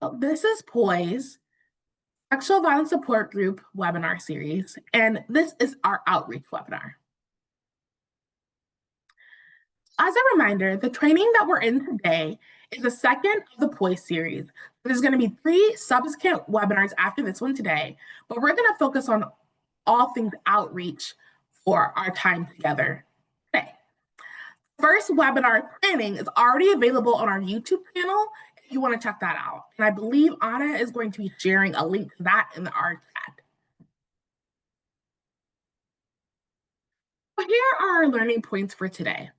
This is Poise, Sexual Violence Support Group webinar series, and this is our outreach webinar. As a reminder, the training that we're in today is the second of the Poise series. There's going to be 3 subsequent webinars after this one today, but we're going to focus on all things outreach for our time together today. First webinar training is already available on our YouTube channel if you want to check that out. And I believe Anna is going to be sharing a link to that in our chat. So here are our learning points for today.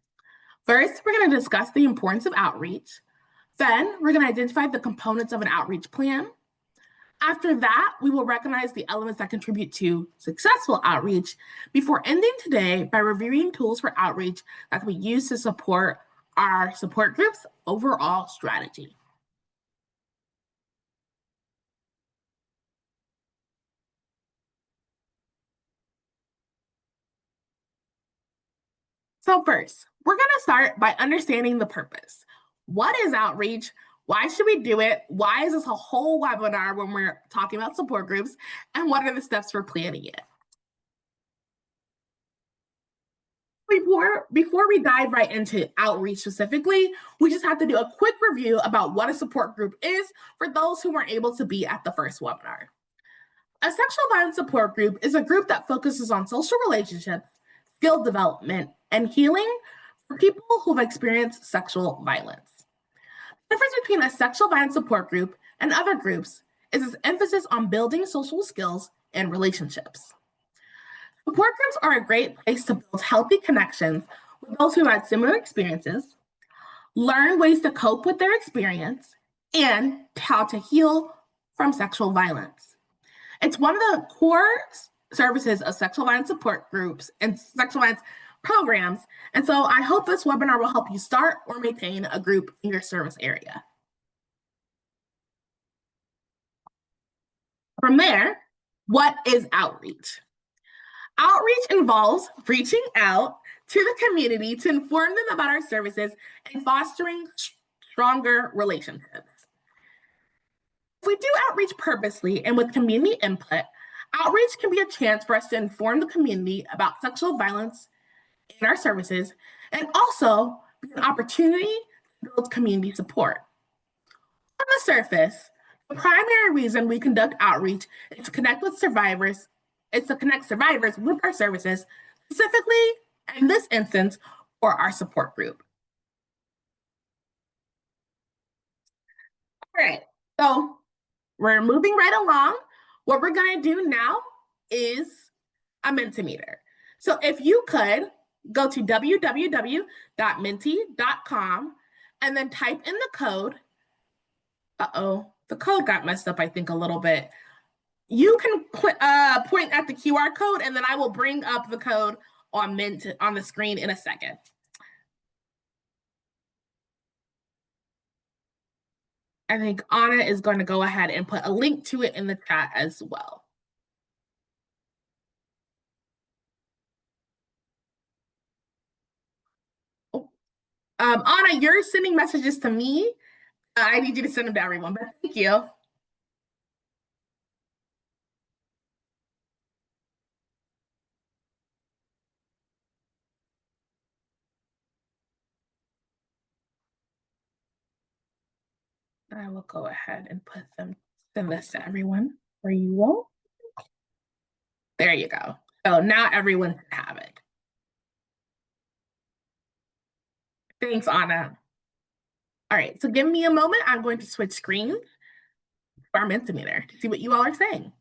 First, we're going to discuss the importance of outreach. Then we're going to identify the components of an outreach plan. After that, we will recognize the elements that contribute to successful outreach before ending today by reviewing tools for outreach that can be used to support our support group's overall strategy. So first, we're going to start by understanding the purpose. What is outreach? Why should we do it? Why is this a whole webinar when we're talking about support groups? And what are the steps for planning it? Before we dive right into outreach specifically, we just have to do a quick review about what a support group is for those who weren't able to be at the first webinar. A sexual violence support group is a group that focuses on social relationships, skill development, and healing for people who've experienced sexual violence. The difference between a sexual violence support group and other groups is its emphasis on building social skills and relationships. Support groups are a great place to build healthy connections with those who had similar experiences, learn ways to cope with their experience, and how to heal from sexual violence. It's one of the core services of sexual violence support groups and sexual violence programs, and so I hope this webinar will help you start or maintain a group in your service area. From there, what is outreach? Outreach involves reaching out to the community to inform them about our services and fostering stronger relationships. If we do outreach purposely and with community input, outreach can be a chance for us to inform the community about sexual violence in our services and also be an opportunity to build community support. On the surface, the primary reason we conduct outreach is to connect survivors with our services, specifically, in this instance, for our support group. All right, so we're moving right along. What we're going to do now is a Mentimeter. So if you could go to www.menti.com and then type in the code. The code got messed up, I think, a little bit. You can point at the QR code, and then I will bring up the code on the screen in a second. I think Anna is going to go ahead and put a link to it in the chat as well. Anna, you're sending messages to me. I need you to send them to everyone, but thank you. I will go ahead and send this to everyone for you all. There you go. So now everyone can have it. Thanks, Anna. All right, so give me a moment. I'm going to switch screens to our Mentimeter to see what you all are saying.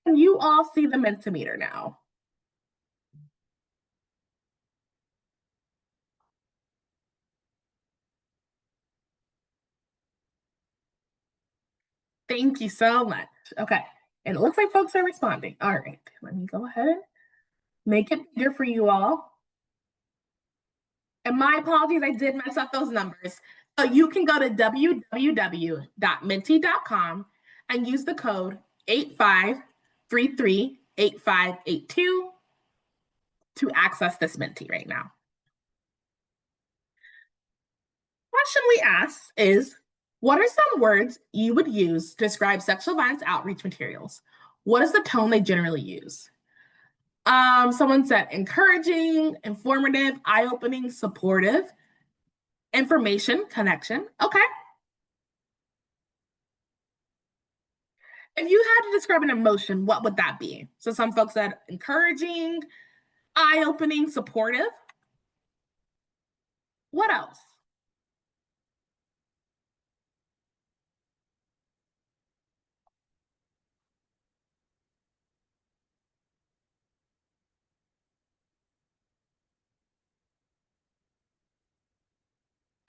Can you all see the Mentimeter now? Thank you so much. Okay, and it looks like folks are responding. All right, let me go ahead and make it bigger for you all. And my apologies, I did mess up those numbers. So you can go to www.menti.com and use the code 85338582 to access this Menti right now. Question we ask is, what are some words you would use to describe sexual violence outreach materials? What is the tone they generally use? Someone said encouraging, informative, eye-opening, supportive, information, connection. Okay. If you had to describe an emotion, what would that be? So some folks said encouraging, eye-opening, supportive. What else?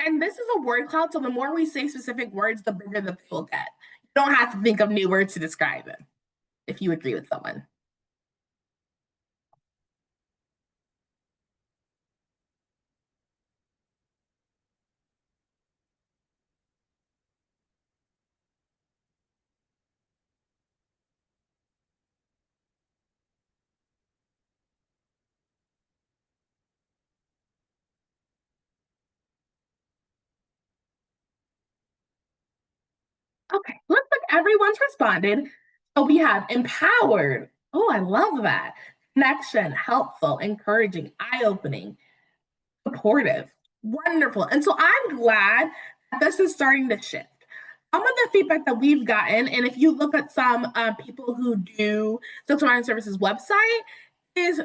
And this is a word cloud, so the more we say specific words, the bigger the will get. You don't have to think of new words to describe it, if you agree with someone. Okay, looks like everyone's responded. So we have empowered. Oh, I love that. Connection, helpful, encouraging, eye-opening, supportive. Wonderful. And so I'm glad that this is starting to shift. Some of the feedback that we've gotten, and if you look at some people who do sexual violence services website, is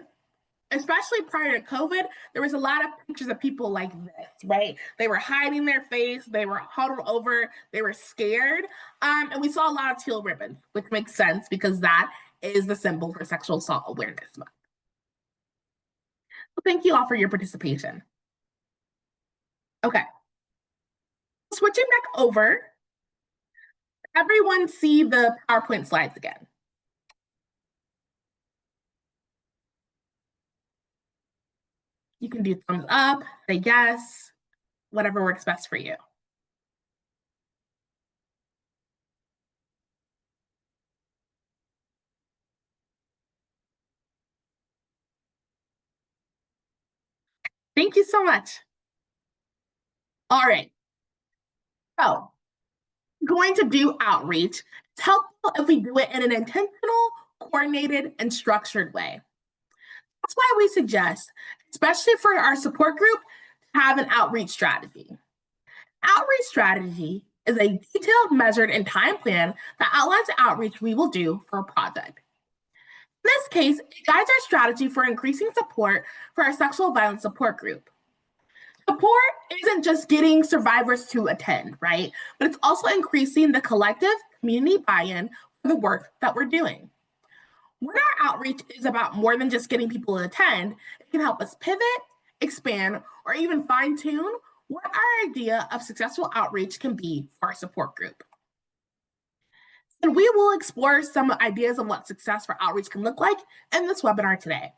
especially prior to COVID, there was a lot of pictures of people like this, right? They were hiding their face, they were huddled over, they were scared. And we saw a lot of teal ribbons, which makes sense because that is the symbol for Sexual Assault Awareness Month. So thank you all for your participation. Okay. Switching back over, everyone see the PowerPoint slides again. You can do thumbs up, say yes, whatever works best for you. Thank you so much. All right. So, going to do outreach. It's helpful if we do it in an intentional, coordinated, and structured way. That's why we suggest, especially for our support group, to have an outreach strategy. Outreach strategy is a detailed, measured, and time plan that outlines the outreach we will do for a project. In this case, it guides our strategy for increasing support for our sexual violence support group. Support isn't just getting survivors to attend, right? But it's also increasing the collective community buy-in for the work that we're doing. When our outreach is about more than just getting people to attend, it can help us pivot, expand, or even fine-tune what our idea of successful outreach can be for our support group. And we will explore some ideas of what success for outreach can look like in this webinar today.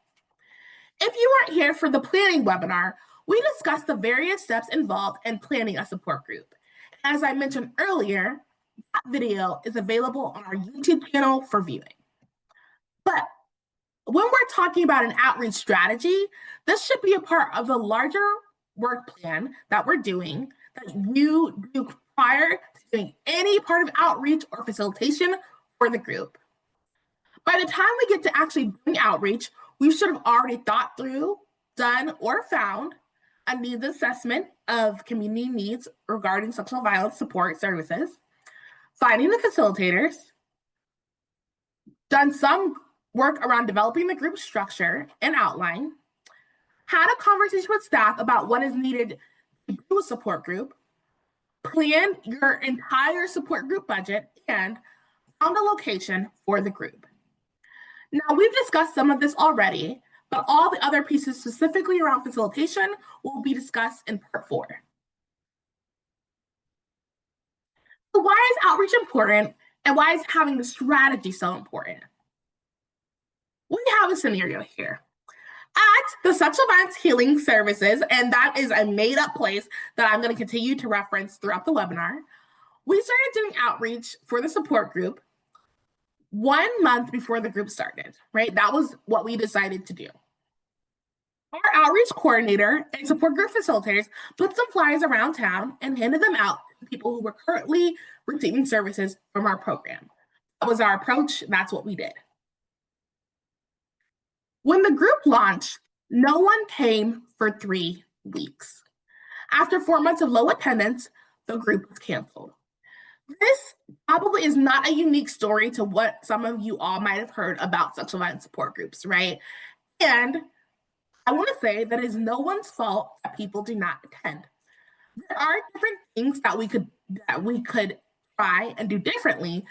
If you weren't here for the planning webinar, we discussed the various steps involved in planning a support group. As I mentioned earlier, that video is available on our YouTube channel for viewing. But when we're talking about an outreach strategy, this should be a part of the larger work plan that we're doing that you do prior to doing any part of outreach or facilitation for the group. By the time we get to actually doing outreach, we should have already thought through, done, or found a needs assessment of community needs regarding sexual violence support services, finding the facilitators, done some work around developing the group structure and outline, had a conversation with staff about what is needed to do a support group, planned your entire support group budget, and found a location for the group. Now, we've discussed some of this already, but all the other pieces specifically around facilitation will be discussed in part 4. So why is outreach important, and why is having the strategy so important? We have a scenario here. At the Sexual Violence Healing Services, and that is a made-up place that I'm going to continue to reference throughout the webinar, we started doing outreach for the support group 1 month before the group started, right? That was what we decided to do. Our outreach coordinator and support group facilitators put some flyers around town and handed them out to people who were currently receiving services from our program. That was our approach. That's what we did. When the group launched, no one came for 3 weeks. After 4 months of low attendance, the group was canceled. This probably is not a unique story to what some of you all might have heard about sexual violence support groups, right? And I want to say that it is no one's fault that people do not attend. There are different things that we could try and do differently,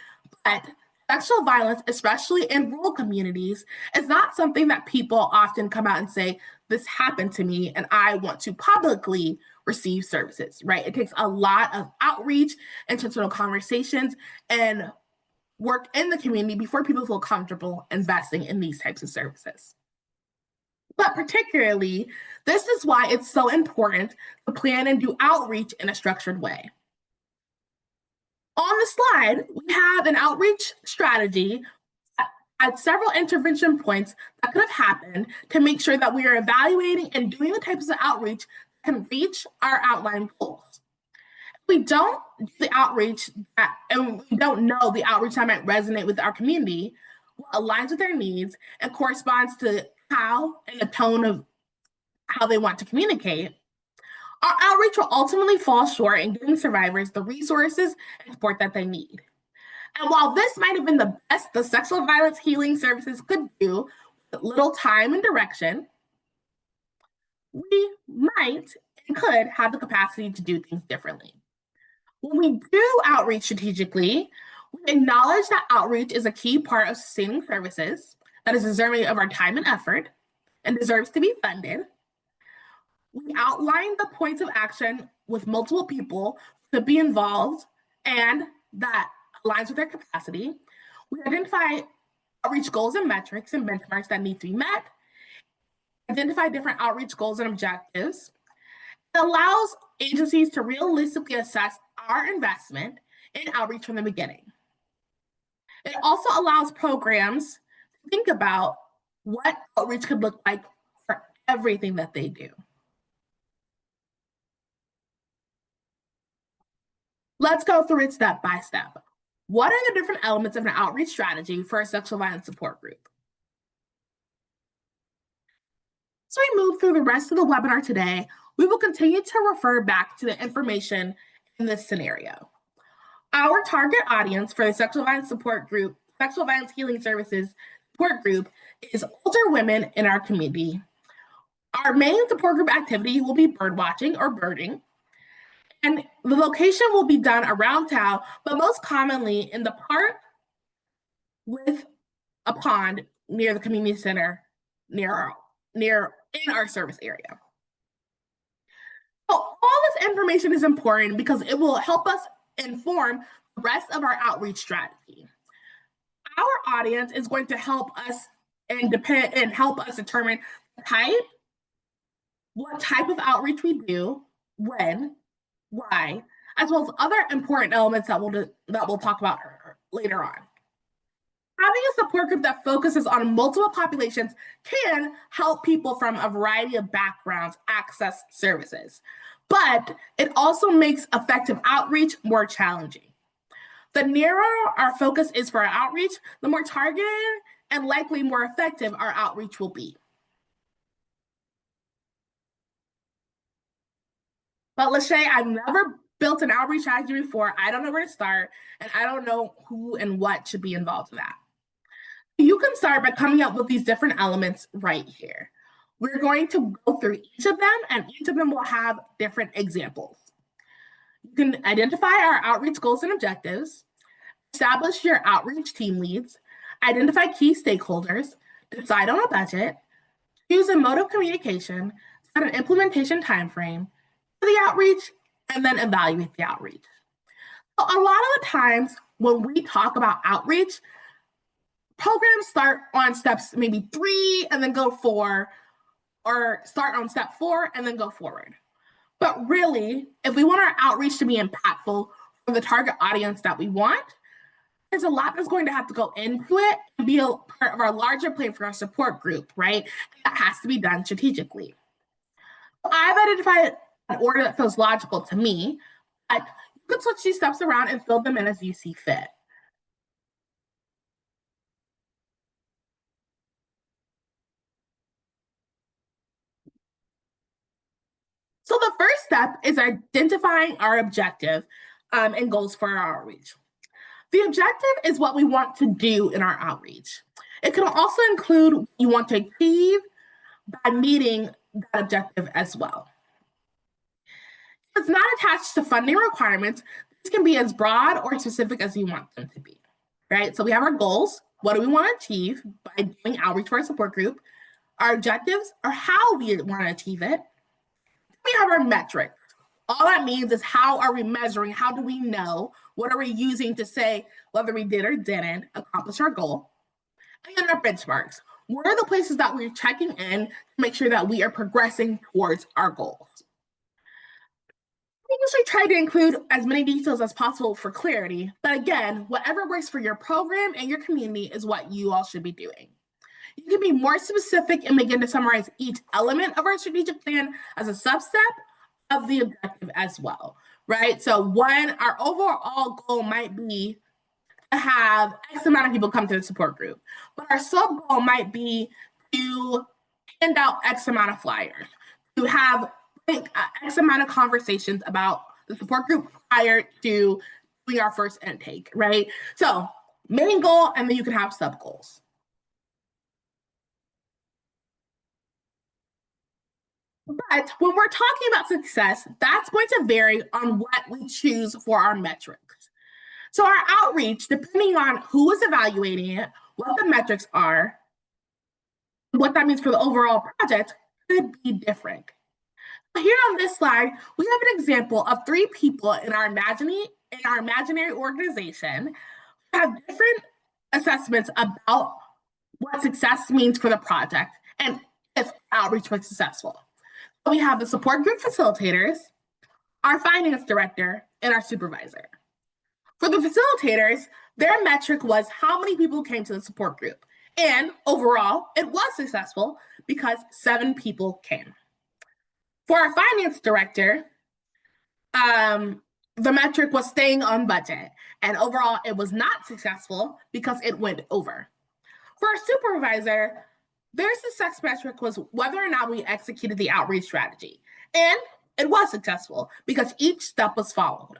but sexual violence, especially in rural communities, is not something that people often come out and say, this happened to me and I want to publicly receive services, right? It takes a lot of outreach, intentional conversations, and work in the community before people feel comfortable investing in these types of services. But particularly, this is why it's so important to plan and do outreach in a structured way. On the slide, we have an outreach strategy at several intervention points that could have happened to make sure that we are evaluating and doing the types of outreach that can reach our outlined goals. If we don't do the outreach and we don't know the outreach that might resonate with our community, what aligns with their needs and corresponds to how and the tone of how they want to communicate, our outreach will ultimately fall short in giving survivors the resources and support that they need. And while this might have been the best the sexual violence healing services could do with little time and direction, we might and could have the capacity to do things differently. When we do outreach strategically, we acknowledge that outreach is a key part of sustaining services that is deserving of our time and effort and deserves to be funded. We outline the points of action with multiple people to be involved and that aligns with their capacity. We identify outreach goals and metrics and benchmarks that need to be met, identify different outreach goals and objectives. It allows agencies to realistically assess our investment in outreach from the beginning. It also allows programs to think about what outreach could look like for everything that they do. Let's go through it step by step. What are the different elements of an outreach strategy for a sexual violence support group? As we move through the rest of the webinar today, we will continue to refer back to the information in this scenario. Our target audience for the sexual violence support group, sexual violence healing services support group, is older women in our community. Our main support group activity will be bird watching or birding. And the location will be done around town, but most commonly in the park with a pond near the community center, in our service area. So all this information is important because it will help us inform the rest of our outreach strategy. Our audience is going to help us and help us determine what type of outreach we do, when, why, as well as other important elements that we'll talk about later on. Having a support group that focuses on multiple populations can help people from a variety of backgrounds access services, but it also makes effective outreach more challenging. The narrower our focus is for our outreach, the more targeted and likely more effective our outreach will be. But Lachey, I've never built an outreach strategy before. I don't know where to start, and I don't know who and what should be involved in that. You can start by coming up with these different elements right here. We're going to go through each of them, and each of them will have different examples. You can identify our outreach goals and objectives, establish your outreach team leads, identify key stakeholders, decide on a budget, choose a mode of communication, set an implementation timeframe for the outreach, and then evaluate the outreach. So a lot of the times when we talk about outreach, programs start on steps maybe 3 and then go 4, or start on step 4 and then go forward. But really, if we want our outreach to be impactful for the target audience that we want, there's a lot that's going to have to go into it and be a part of our larger plan for our support group, right? That has to be done strategically. I've identified an order that feels logical to me, but you could switch these steps around and fill them in as you see fit. So the first step is identifying our objective and goals for our outreach. The objective is what we want to do in our outreach. It can also include what you want to achieve by meeting that objective as well. If it's not attached to funding requirements, this can be as broad or specific as you want them to be, right? So we have our goals. What do we want to achieve by doing outreach for our support group? Our objectives are how we want to achieve it. We have our metrics. All that means is how are we measuring? How do we know? What are we using to say whether we did or didn't accomplish our goal? And then our benchmarks. What are the places that we're checking in to make sure that we are progressing towards our goals? We usually try to include as many details as possible for clarity, but again, whatever works for your program and your community is what you all should be doing. You can be more specific and begin to summarize each element of our strategic plan as a substep of the objective as well, right? So our overall goal might be to have X amount of people come to the support group, but our sub goal might be to hand out X amount of flyers, to have X amount of conversations about the support group prior to doing our first intake, right? So main goal, and then you can have sub goals. But when we're talking about success, that's going to vary on what we choose for our metrics. So our outreach, depending on who is evaluating it, what the metrics are, what that means for the overall project, could be different. Here on this slide, we have an example of 3 people in our imaginary organization who have different assessments about what success means for the project and if outreach was successful. So we have the support group facilitators, our finance director, and our supervisor. For the facilitators, their metric was how many people came to the support group. And overall, it was successful because 7 people came. For our finance director, the metric was staying on budget. And overall, it was not successful because it went over. For our supervisor, their success metric was whether or not we executed the outreach strategy. And it was successful because each step was followed.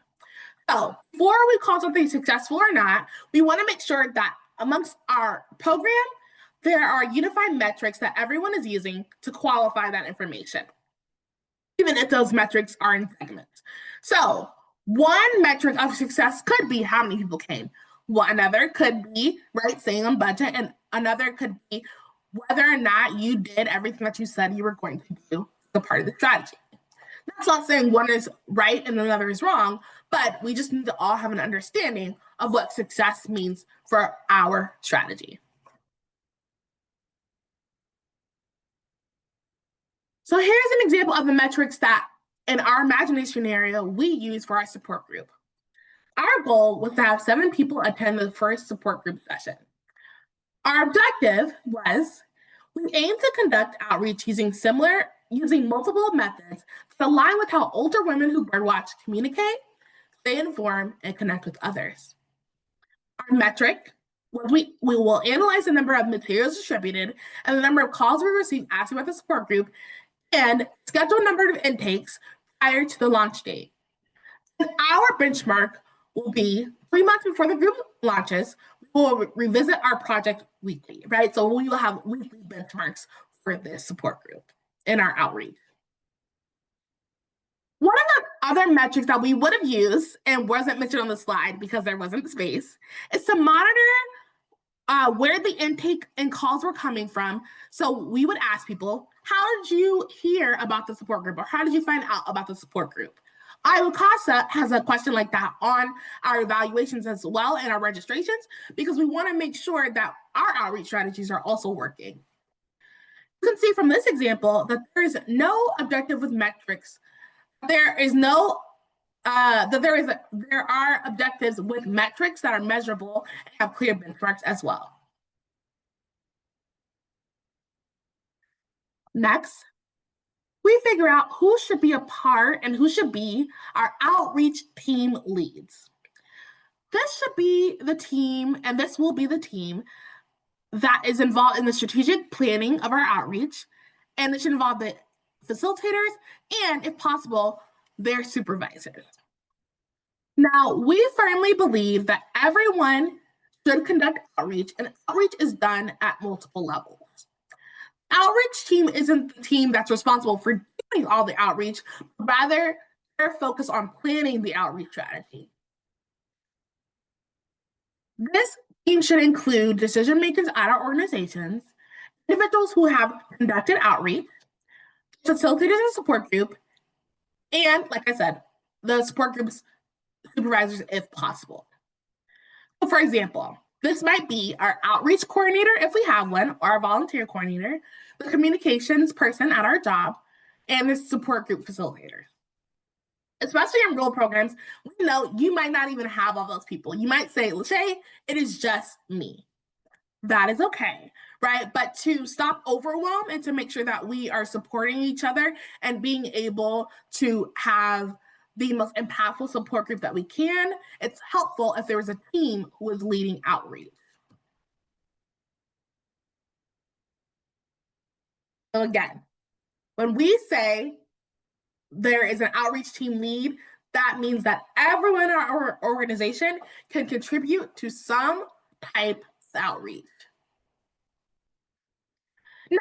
So before we call something successful or not, we want to make sure that amongst our program, there are unified metrics that everyone is using to qualify that information, even if those metrics are in segments. So one metric of success could be how many people came. Another could be, right, staying on budget, and another could be whether or not you did everything that you said you were going to do as a part of the strategy. That's not saying one is right and another is wrong, but we just need to all have an understanding of what success means for our strategy. So here's an example of the metrics that in our imagination scenario we use for our support group. Our goal was to have 7 people attend the first support group session. Our objective was we aim to conduct outreach using multiple methods that align with how older women who birdwatch communicate, stay informed, and connect with others. Our metric was we will analyze the number of materials distributed and the number of calls we received asking about the support group and schedule a number of intakes prior to the launch date. And our benchmark will be 3 months before the group launches. We will revisit our project weekly, right? So we will have weekly benchmarks for this support group in our outreach. One of the other metrics that we would have used and wasn't mentioned on the slide because there wasn't space is to monitor where the intake and calls were coming from. So we would ask people, how did you hear about the support group, or how did you find out about the support group? Iowa CASA has a question like that on our evaluations as well and our registrations, because we want to make sure that our outreach strategies are also working. You can see from this example that there is no objective with metrics. There is no that there are objectives with metrics that are measurable and have clear benchmarks as well. Next, we figure out who should be a part and who should be our outreach team leads. This should be the team, and this will be the team that is involved in the strategic planning of our outreach, and it should involve the facilitators and, if possible, their supervisors. Now, we firmly believe that everyone should conduct outreach, and outreach is done at multiple levels. Outreach team isn't the team that's responsible for doing all the outreach, but rather they're focused on planning the outreach strategy. This team should include decision makers at our organizations, individuals who have conducted outreach, facilitators and support group, and, like I said, the support group's supervisors if possible. So, for example, this might be our outreach coordinator if we have one, or our volunteer coordinator, the communications person at our job, and the support group facilitators. Especially in rural programs, we know you might not even have all those people. You might say, Lachey, it is just me. That is okay, right? But to stop overwhelm and to make sure that we are supporting each other and being able to have the most impactful support group that we can, it's helpful if there was a team who is leading outreach. So again, when we say there is an outreach team lead, that means that everyone in our organization can contribute to some type of outreach.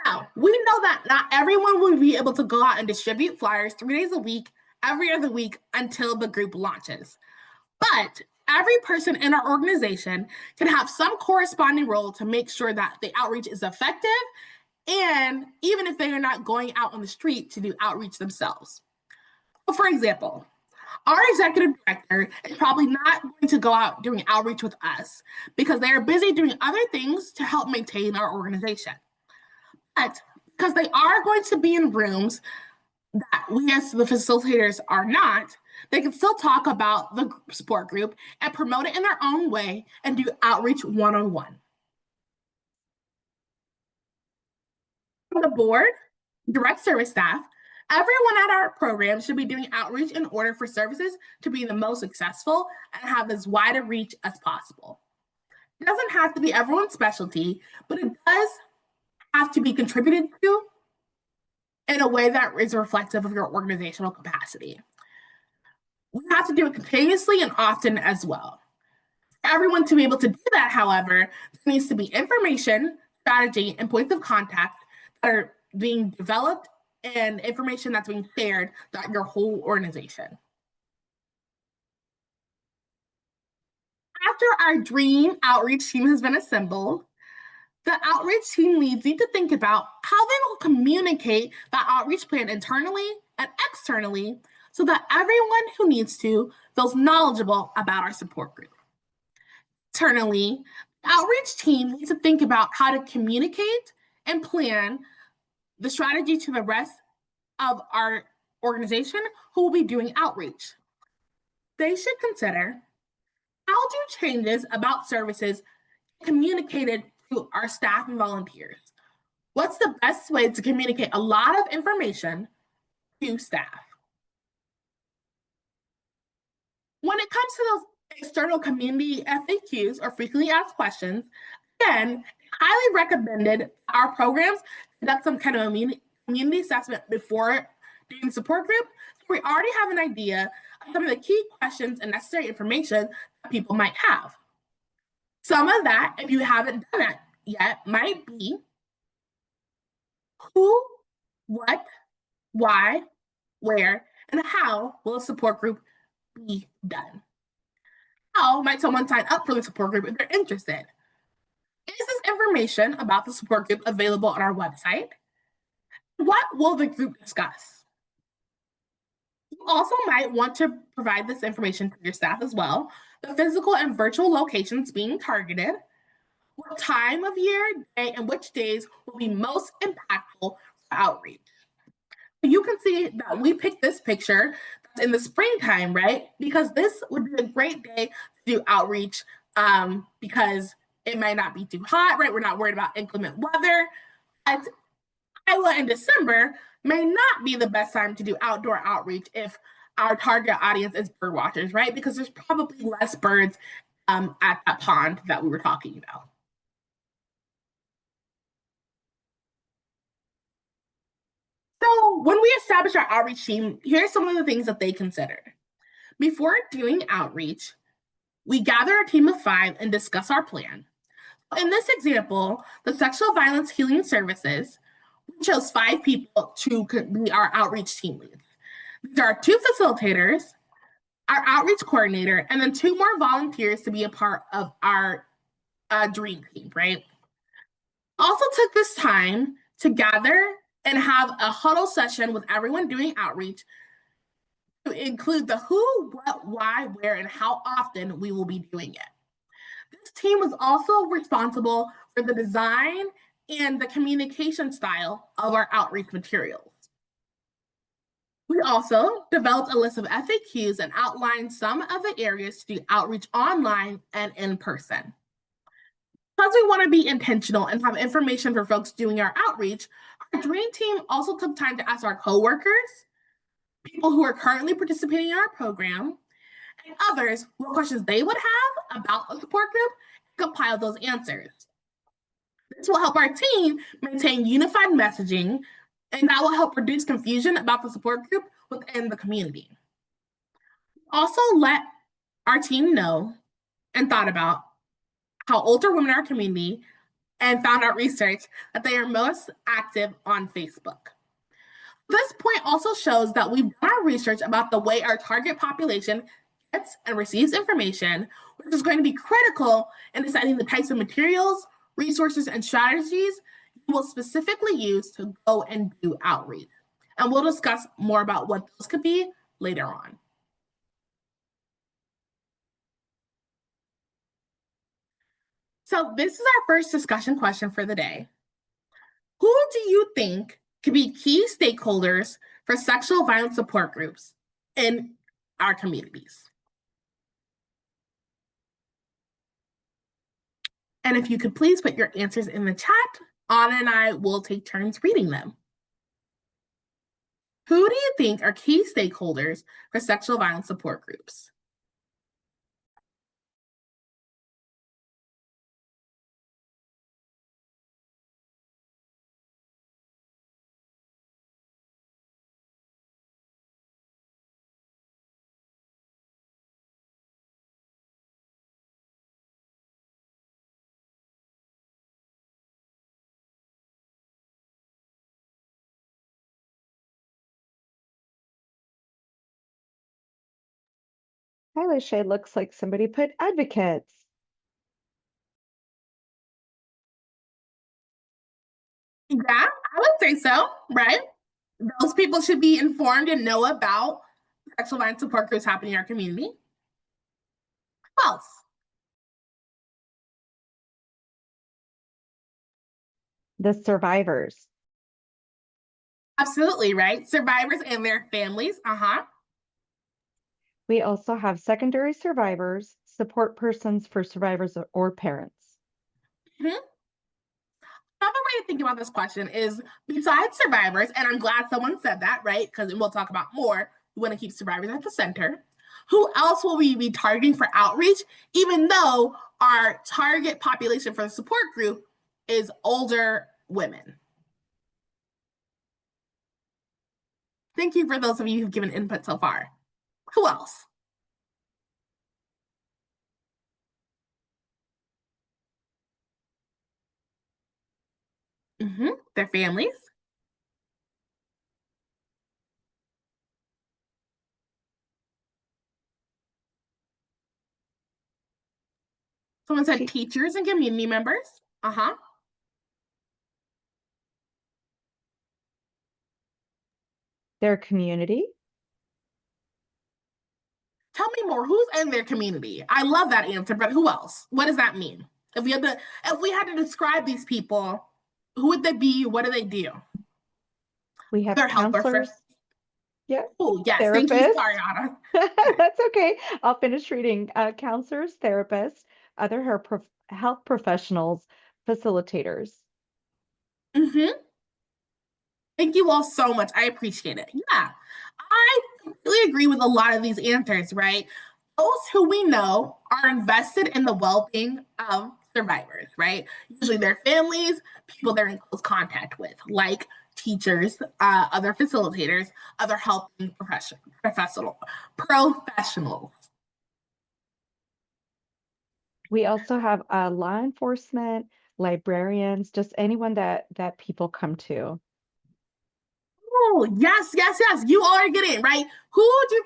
Now, we know that not everyone will be able to go out and distribute flyers 3 days a week, every other week until the group launches. But every person in our organization can have some corresponding role to make sure that the outreach is effective, and even if they are not going out on the street to do outreach themselves. So for example, our executive director is probably not going to go out doing outreach with us because they are busy doing other things to help maintain our organization. But because they are going to be in rooms that we as the facilitators are not, they can still talk about the support group and promote it in their own way and do outreach one-on-one. For the board, direct service staff, everyone at our program should be doing outreach in order for services to be the most successful and have as wide a reach as possible. It doesn't have to be everyone's specialty, but it does have to be contributed to in a way that is reflective of your organizational capacity. We have to do it continuously and often as well. For everyone to be able to do that, however, there needs to be information, strategy, and points of contact that are being developed and information that's being shared throughout your whole organization. After our dream outreach team has been assembled, the outreach team leads need to think about how they will communicate that outreach plan internally and externally so that everyone who needs to feels knowledgeable about our support group. Internally, the outreach team needs to think about how to communicate and plan the strategy to the rest of our organization who will be doing outreach. They should consider how do changes about services communicated to our staff and volunteers? What's the best way to communicate a lot of information to staff? When it comes to those external community FAQs or frequently asked questions, again, highly recommended our programs conduct some kind of community assessment before doing support group. So we already have an idea of some of the key questions and necessary information that people might have. Some of that, if you haven't done that yet, might be who, what, why, where, and how will a support group be done? How might someone sign up for the support group if they're interested? Is this information about the support group available on our website? What will the group discuss? You also might want to provide this information to your staff as well. The physical and virtual locations being targeted, what time of year, day, and which days will be most impactful for outreach. You can see that we picked this picture in the springtime, right? Because this would be a great day to do outreach because it might not be too hot, right? We're not worried about inclement weather. At Iowa in December may not be the best time to do outdoor outreach if our target audience is bird watchers, right? Because there's probably less birds at that pond that we were talking about. So when we establish our outreach team, here's some of the things that they considered. Before doing outreach, we gather a team of 5 and discuss our plan. In this example, the Sexual Violence Healing Services, we chose 5 people to be our outreach team leads. These are 2 facilitators, our outreach coordinator, and then 2 more volunteers to be a part of our dream team, right? Also took this time to gather and have a huddle session with everyone doing outreach to include the who, what, why, where, and how often we will be doing it. This team was also responsible for the design and the communication style of our outreach materials. We also developed a list of FAQs and outlined some of the areas to do outreach online and in person. Because we want to be intentional and have information for folks doing our outreach, our dream team also took time to ask our coworkers, people who are currently participating in our program, and others what questions they would have about a support group and compile those answers. This will help our team maintain unified messaging, and that will help reduce confusion about the support group within the community. Also, let our team know and thought about how older women in our community and found out research that they are most active on Facebook. This point also shows that we've done our research about the way our target population gets and receives information, which is going to be critical in deciding the types of materials, resources, and strategies you will specifically use to go and do outreach. And we'll discuss more about what those could be later on. So this is our first discussion question for the day. Who do you think could be key stakeholders for sexual violence support groups in our communities? And if you could please put your answers in the chat, Anna and I will take turns reading them. Who do you think are key stakeholders for sexual violence support groups? Hi, Lachey. Looks like somebody put advocates. Yeah, I would say so, right? Those people should be informed and know about sexual violence support groups happening in our community. Who else? The survivors. Absolutely, right? Survivors and their families. We also have secondary survivors, support persons for survivors or parents. Another way to think about this question is besides survivors, and I'm glad someone said that, right? Because we'll talk about more. We want to keep survivors at the center. Who else will we be targeting for outreach, even though our target population for the support group is older women? Thank you for those of you who've given input so far. Who else? Their families. Someone said teachers and community members. Their community. Tell me more. Who's in their community? I love that answer, but who else? What does that mean? If we had to describe these people, who would they be? What do they do? We have Their counselors. Yeah. Oh, yes. Thank you. Sorry, Therapists. Anna. That's okay. I'll finish reading. Counselors, therapists, other health professionals, facilitators. Hmm. Thank you all so much. I appreciate it. Yeah, I completely agree with a lot of these answers, right? Those who we know are invested in the well being of survivors, right? Usually their families, people they're in close contact with, like teachers, other facilitators, other helping professionals. We also have law enforcement, librarians, just anyone that people come to. Oh, yes, yes, yes. You all are getting it, right?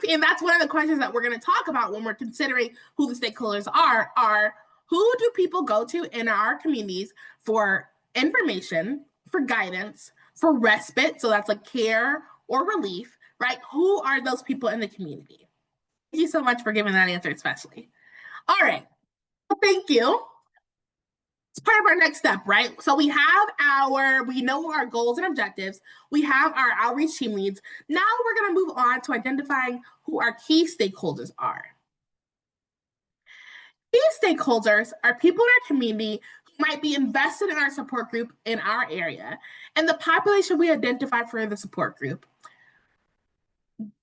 And that's one of the questions that we're going to talk about when we're considering who the stakeholders are who do people go to in our communities for information, for guidance, for respite? So that's like care or relief, right? Who are those people in the community? Thank you so much for giving that answer, especially. All right. Well, thank you. It's part of our next step, right? So we know our goals and objectives. We have our outreach team leads. Now we're going to move on to identifying who our key stakeholders are. Key stakeholders are people in our community who might be invested in our support group in our area and the population we identify for the support group.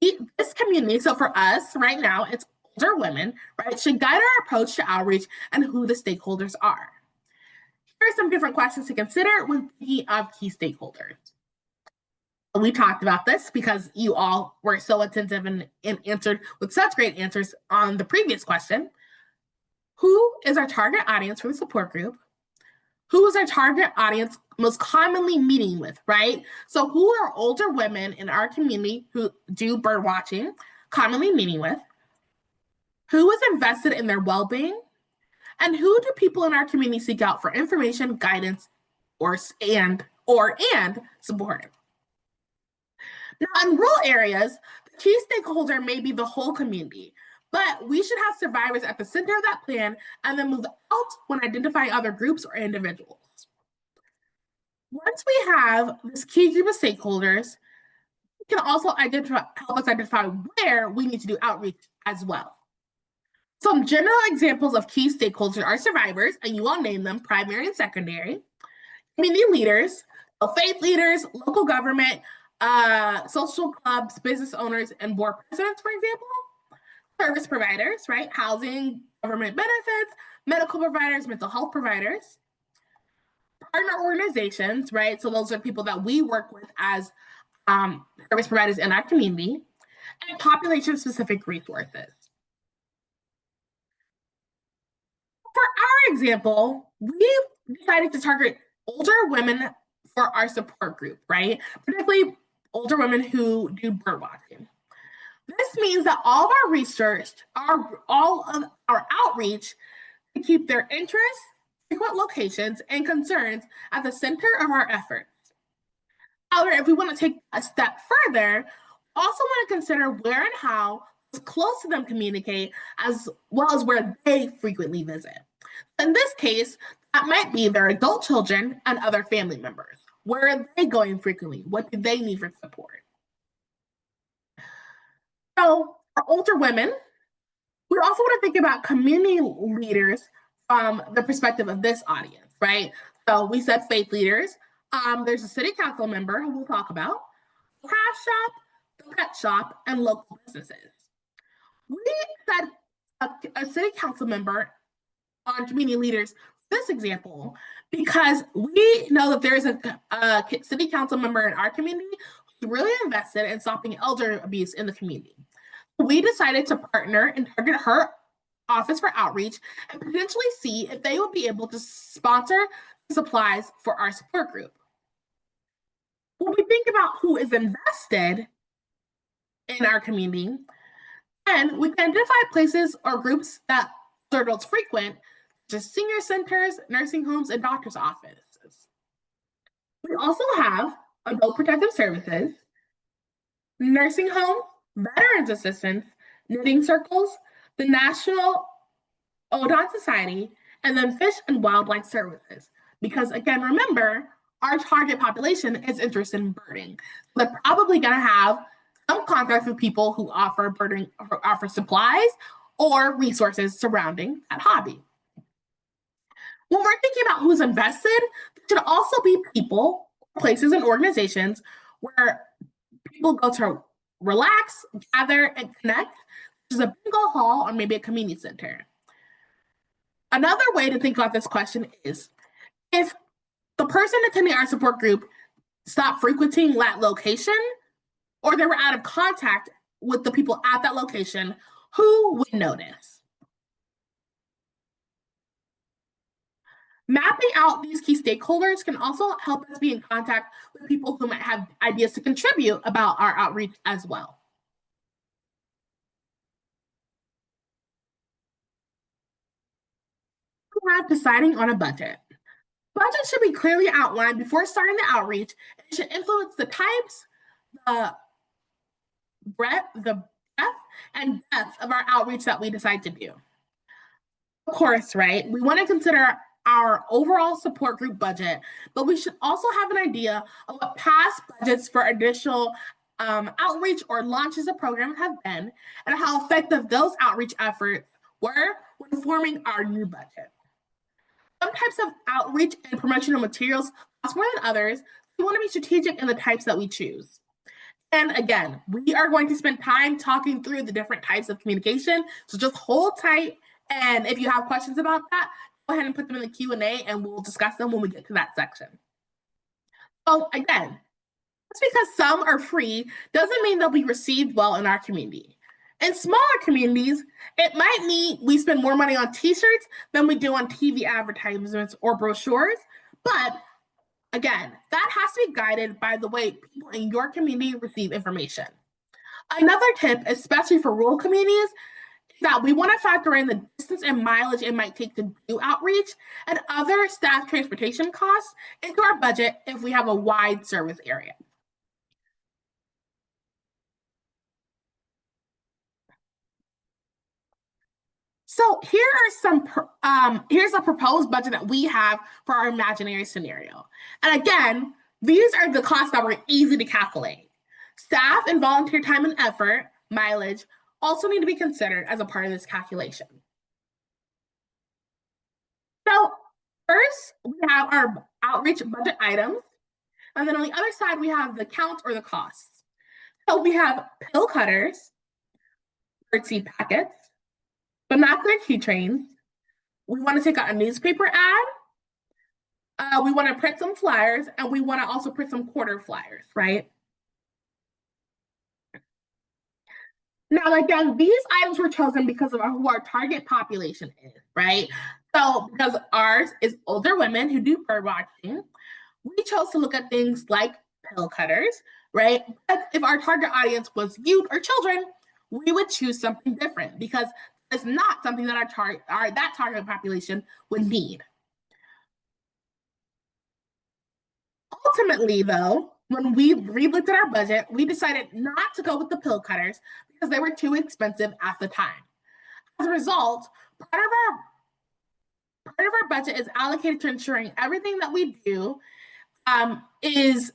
This community, so for us right now, it's older women, right, should guide our approach to outreach and who the stakeholders are. Here are some different questions to consider when thinking of key stakeholders. We talked about this because you all were so attentive and answered with such great answers on the previous question. Who is our target audience for the support group? Who is our target audience most commonly meeting with, right? So who are older women in our community who do bird watching commonly meeting with? Who is invested in their well-being? And who do people in our community seek out for information, guidance, and support? Now, in rural areas, the key stakeholder may be the whole community, but we should have survivors at the center of that plan and then move out when identifying other groups or individuals. Once we have this key group of stakeholders, it can also help us identify where we need to do outreach as well. Some general examples of key stakeholders are survivors, and you all name them, primary and secondary, community leaders, so faith leaders, local government, social clubs, business owners, and board presidents, for example, service providers, right? Housing, government benefits, medical providers, mental health providers, partner organizations, right? So those are people that we work with as service providers in our community, and population-specific resources. For our example, we decided to target older women for our support group, right? Particularly older women who do bird watching. This means that all of our research, all of our outreach, to keep their interests, frequent locations, and concerns at the center of our efforts. However, if we want to take a step further, also want to consider where and how close to them communicate, as well as where they frequently visit. In this case, that might be their adult children and other family members. Where are they going frequently? What do they need for support? So, for older women, we also want to think about community leaders from the perspective of this audience, right? So, we said faith leaders. There's a city council member who we'll talk about, the craft shop, the pet shop, and local businesses. We said a city council member on community leaders this example because we know that there's a city council member in our community who's really invested in stopping elder abuse in the community. We decided to partner and target her office for outreach and potentially see if they will be able to sponsor supplies for our support group. When we think about who is invested in our community, and we can identify places or groups that adults frequent, just senior centers, nursing homes, and doctor's offices. We also have adult protective services, nursing homes, veterans assistance, knitting circles, the National Odon Society, and then fish and wildlife services. Because again, remember, our target population is interested in birding. They're probably going to have some contracts with people who offer supplies or resources surrounding that hobby. When we're thinking about who's invested, there should also be people, places, and organizations where people go to relax, gather, and connect, which is a bingo hall or maybe a community center. Another way to think about this question is if the person attending our support group stopped frequenting that location or they were out of contact with the people at that location, who would notice? Mapping out these key stakeholders can also help us be in contact with people who might have ideas to contribute about our outreach as well. Deciding on a budget. Budget should be clearly outlined before starting the outreach. It should influence the types, the breadth, and depth of our outreach that we decide to do. Of course, right? We want to consider our overall support group budget, but we should also have an idea of what past budgets for additional outreach or launches of programs have been and how effective those outreach efforts were when forming our new budget. Some types of outreach and promotional materials cost more than others. We want to be strategic in the types that we choose. And again, we are going to spend time talking through the different types of communication. So just hold tight. And if you have questions about that, go ahead and put them in the Q&A and we'll discuss them when we get to that section. So again, just because some are free doesn't mean they'll be received well in our community. In smaller communities, it might mean we spend more money on t-shirts than we do on TV advertisements or brochures. But again, that has to be guided by the way people in your community receive information. Another tip, especially for rural communities, is that we want to factor in the distance and mileage it might take to do outreach and other staff transportation costs into our budget if we have a wide service area. So here are here's a proposed budget that we have for our imaginary scenario. And again, these are the costs that were easy to calculate. Staff and volunteer time and effort, mileage, also need to be considered as a part of this calculation. So first, we have our outreach budget items. And then on the other side, we have the count or the costs. So we have pill cutters, birdseed packets, binocular keychains. We want to take out a newspaper ad. We want to print some flyers, and we want to also print some quarter flyers, right? Now, again, these items were chosen because of who our target population is, right? So because ours is older women who do bird watching, we chose to look at things like pill cutters, right? But if our target audience was youth or children, we would choose something different because it's not something that that target population would need. Ultimately, though, when we re-looked at our budget, we decided not to go with the pill cutters because they were too expensive at the time. As a result, part of our budget is allocated to ensuring everything that we do is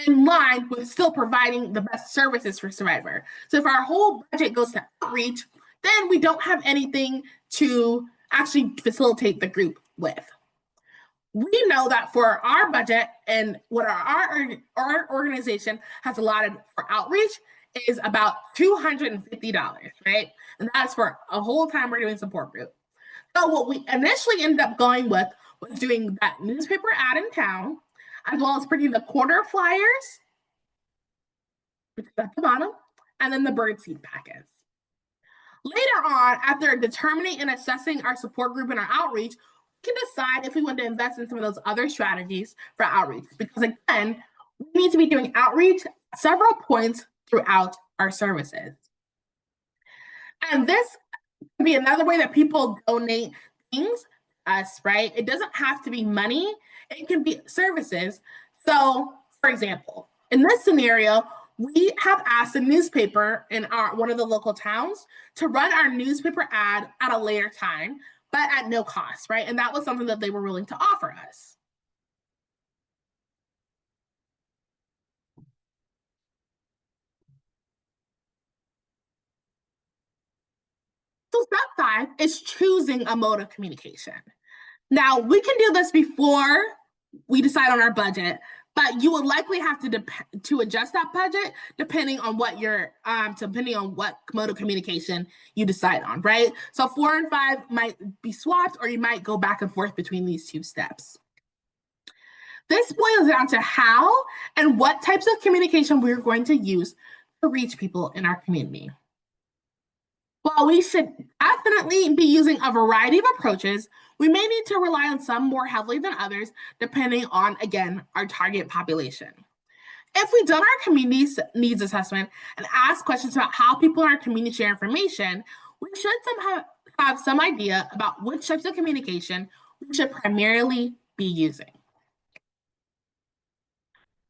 in line with still providing the best services for Survivor. So if our whole budget goes to outreach, then we don't have anything to actually facilitate the group with. We know that for our budget and what our organization has allotted for outreach is about $250, right? And that's for a whole time we're doing support group. So what we initially ended up going with was doing that newspaper ad in town, as well as printing the quarter flyers, which is at the bottom, and then the birdseed packets. Later on, after determining and assessing our support group and our outreach, we can decide if we want to invest in some of those other strategies for outreach. Because again, we need to be doing outreach at several points throughout our services. And this can be another way that people donate things to us, right? It doesn't have to be money. It can be services. So, for example, in this scenario, we have asked a newspaper in one of the local towns to run our newspaper ad at a later time, but at no cost, right? And that was something that they were willing to offer us. 5 is choosing a mode of communication. Now, we can do this before we decide on our budget, but you will likely have to adjust that budget depending on what mode of communication you decide on, right? So 4 and 5 might be swapped, or you might go back and forth between these two steps. This boils down to how and what types of communication we're going to use to reach people in our community. While we should definitely be using a variety of approaches, we may need to rely on some more heavily than others, depending on, again, our target population. If we've done our community needs assessment and asked questions about how people in our community share information, we should have some idea about which types of communication we should primarily be using.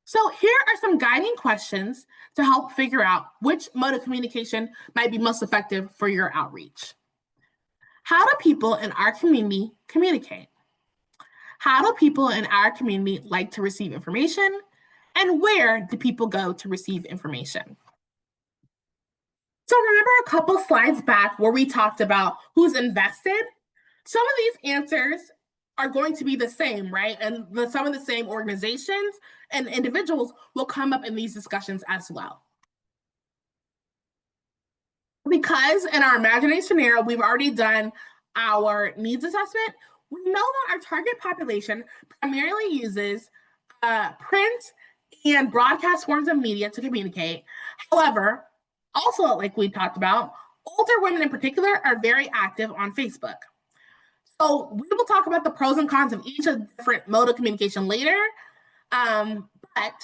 So here are some guiding questions to help figure out which mode of communication might be most effective for your outreach. How do people in our community communicate? How do people in our community like to receive information? And where do people go to receive information? So remember a couple slides back where we talked about who's invested? Some of these answers are going to be the same, right? And some of the same organizations and individuals will come up in these discussions as well. Because in our imaginary scenario, we've already done our needs assessment, we know that our target population primarily uses print and broadcast forms of media to communicate. However, also like we talked about, older women in particular are very active on Facebook. So we will talk about the pros and cons of each of the different mode of communication later, but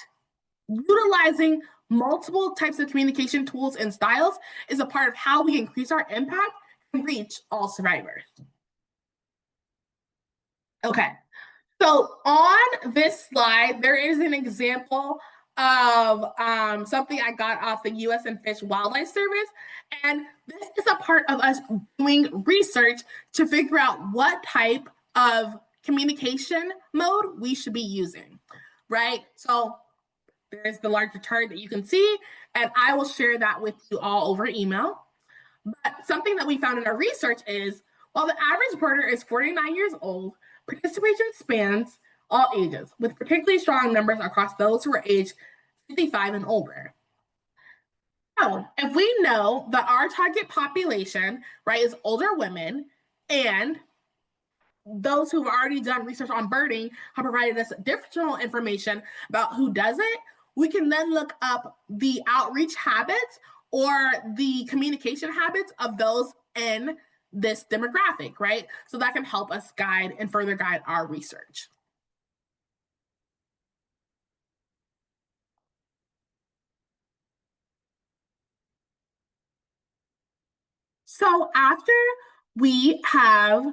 utilizing multiple types of communication tools and styles is a part of how we increase our impact and reach all survivors. Okay, so on this slide, there is an example of something I got off the U.S. and Fish Wildlife Service. And this is a part of us doing research to figure out what type of communication mode we should be using, right? So there's the larger chart that you can see, and I will share that with you all over email. But something that we found in our research is, while the average birder is 49 years old, participation spans all ages, with particularly strong numbers across those who are aged 55 and older. So if we know that our target population, right, is older women, and those who've already done research on birding have provided us additional information about who does it, we can then look up the outreach habits or the communication habits of those in this demographic, right? So that can help us guide and further guide our research. So after we have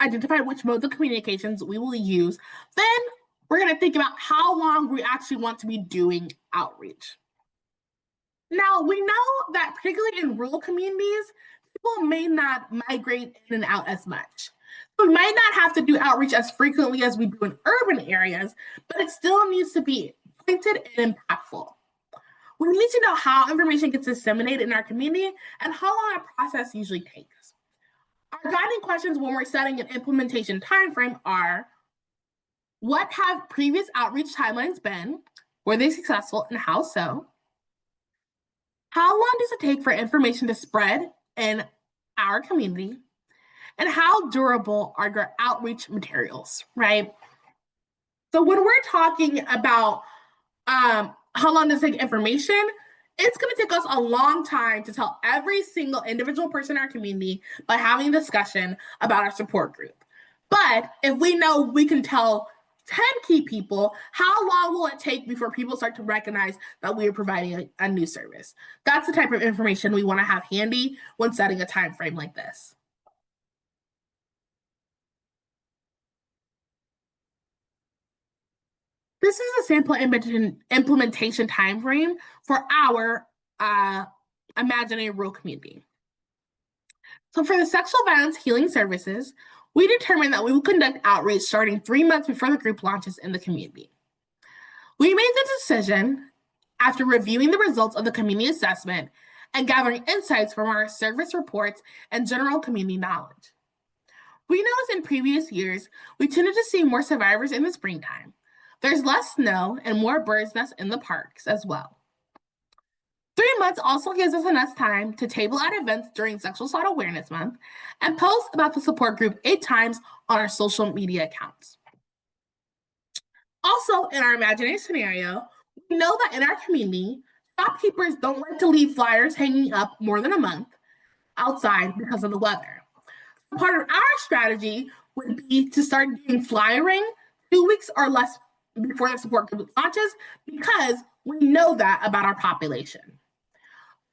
identified which modes of communications we will use, then we're going to think about how long we actually want to be doing outreach. Now, we know that particularly in rural communities, people may not migrate in and out as much. So we might not have to do outreach as frequently as we do in urban areas, but it still needs to be pointed and impactful. We need to know how information gets disseminated in our community and how long a process usually takes. Our guiding questions when we're setting an implementation timeframe are: what have previous outreach timelines been? Were they successful, and how so? How long does it take for information to spread in our community? And how durable are your outreach materials, right? So when we're talking about how long does it take information, it's going to take us a long time to tell every single individual person in our community by having a discussion about our support group. But if we know we can tell 10 key people, how long will it take before people start to recognize that we are providing a new service? That's the type of information we want to have handy when setting a time frame like this. This is a sample implementation timeframe for our imaginary rural community. So for the sexual violence healing services, we determined that we will conduct outreach starting 3 months before the group launches in the community. We made the decision after reviewing the results of the community assessment and gathering insights from our service reports and general community knowledge. We noticed in previous years, we tended to see more survivors in the springtime. There's less snow and more birds nest in the parks as well. 3 months also gives us enough time to table at events during Sexual Assault Awareness Month and post about the support group 8 times on our social media accounts. Also, in our imaginary scenario, we know that in our community, shopkeepers don't like to leave flyers hanging up more than a month outside because of the weather. So part of our strategy would be to start doing flyering 2 weeks or less before the support group launches because we know that about our population.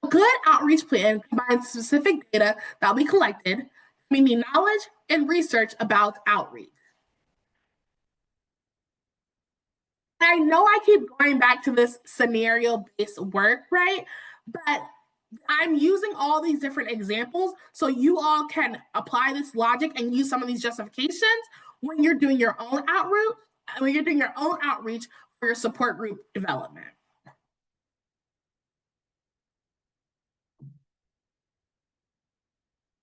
A good outreach plan combines specific data that we collected, community knowledge, and research about outreach. I know I keep going back to this scenario-based work, right? But I'm using all these different examples so you all can apply this logic and use some of these justifications when you're doing your own outreach for your support group development.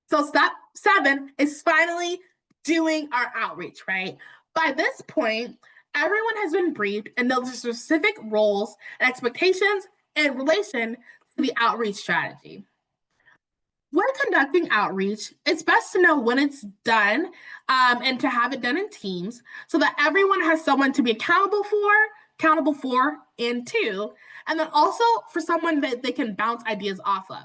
So step 7 is finally doing our outreach, right? By this point, everyone has been briefed and knows the specific roles and expectations in relation to the outreach strategy. When conducting outreach, it's best to know when it's done and to have it done in teams so that everyone has someone to be accountable for, and to, and then also for someone that they can bounce ideas off of.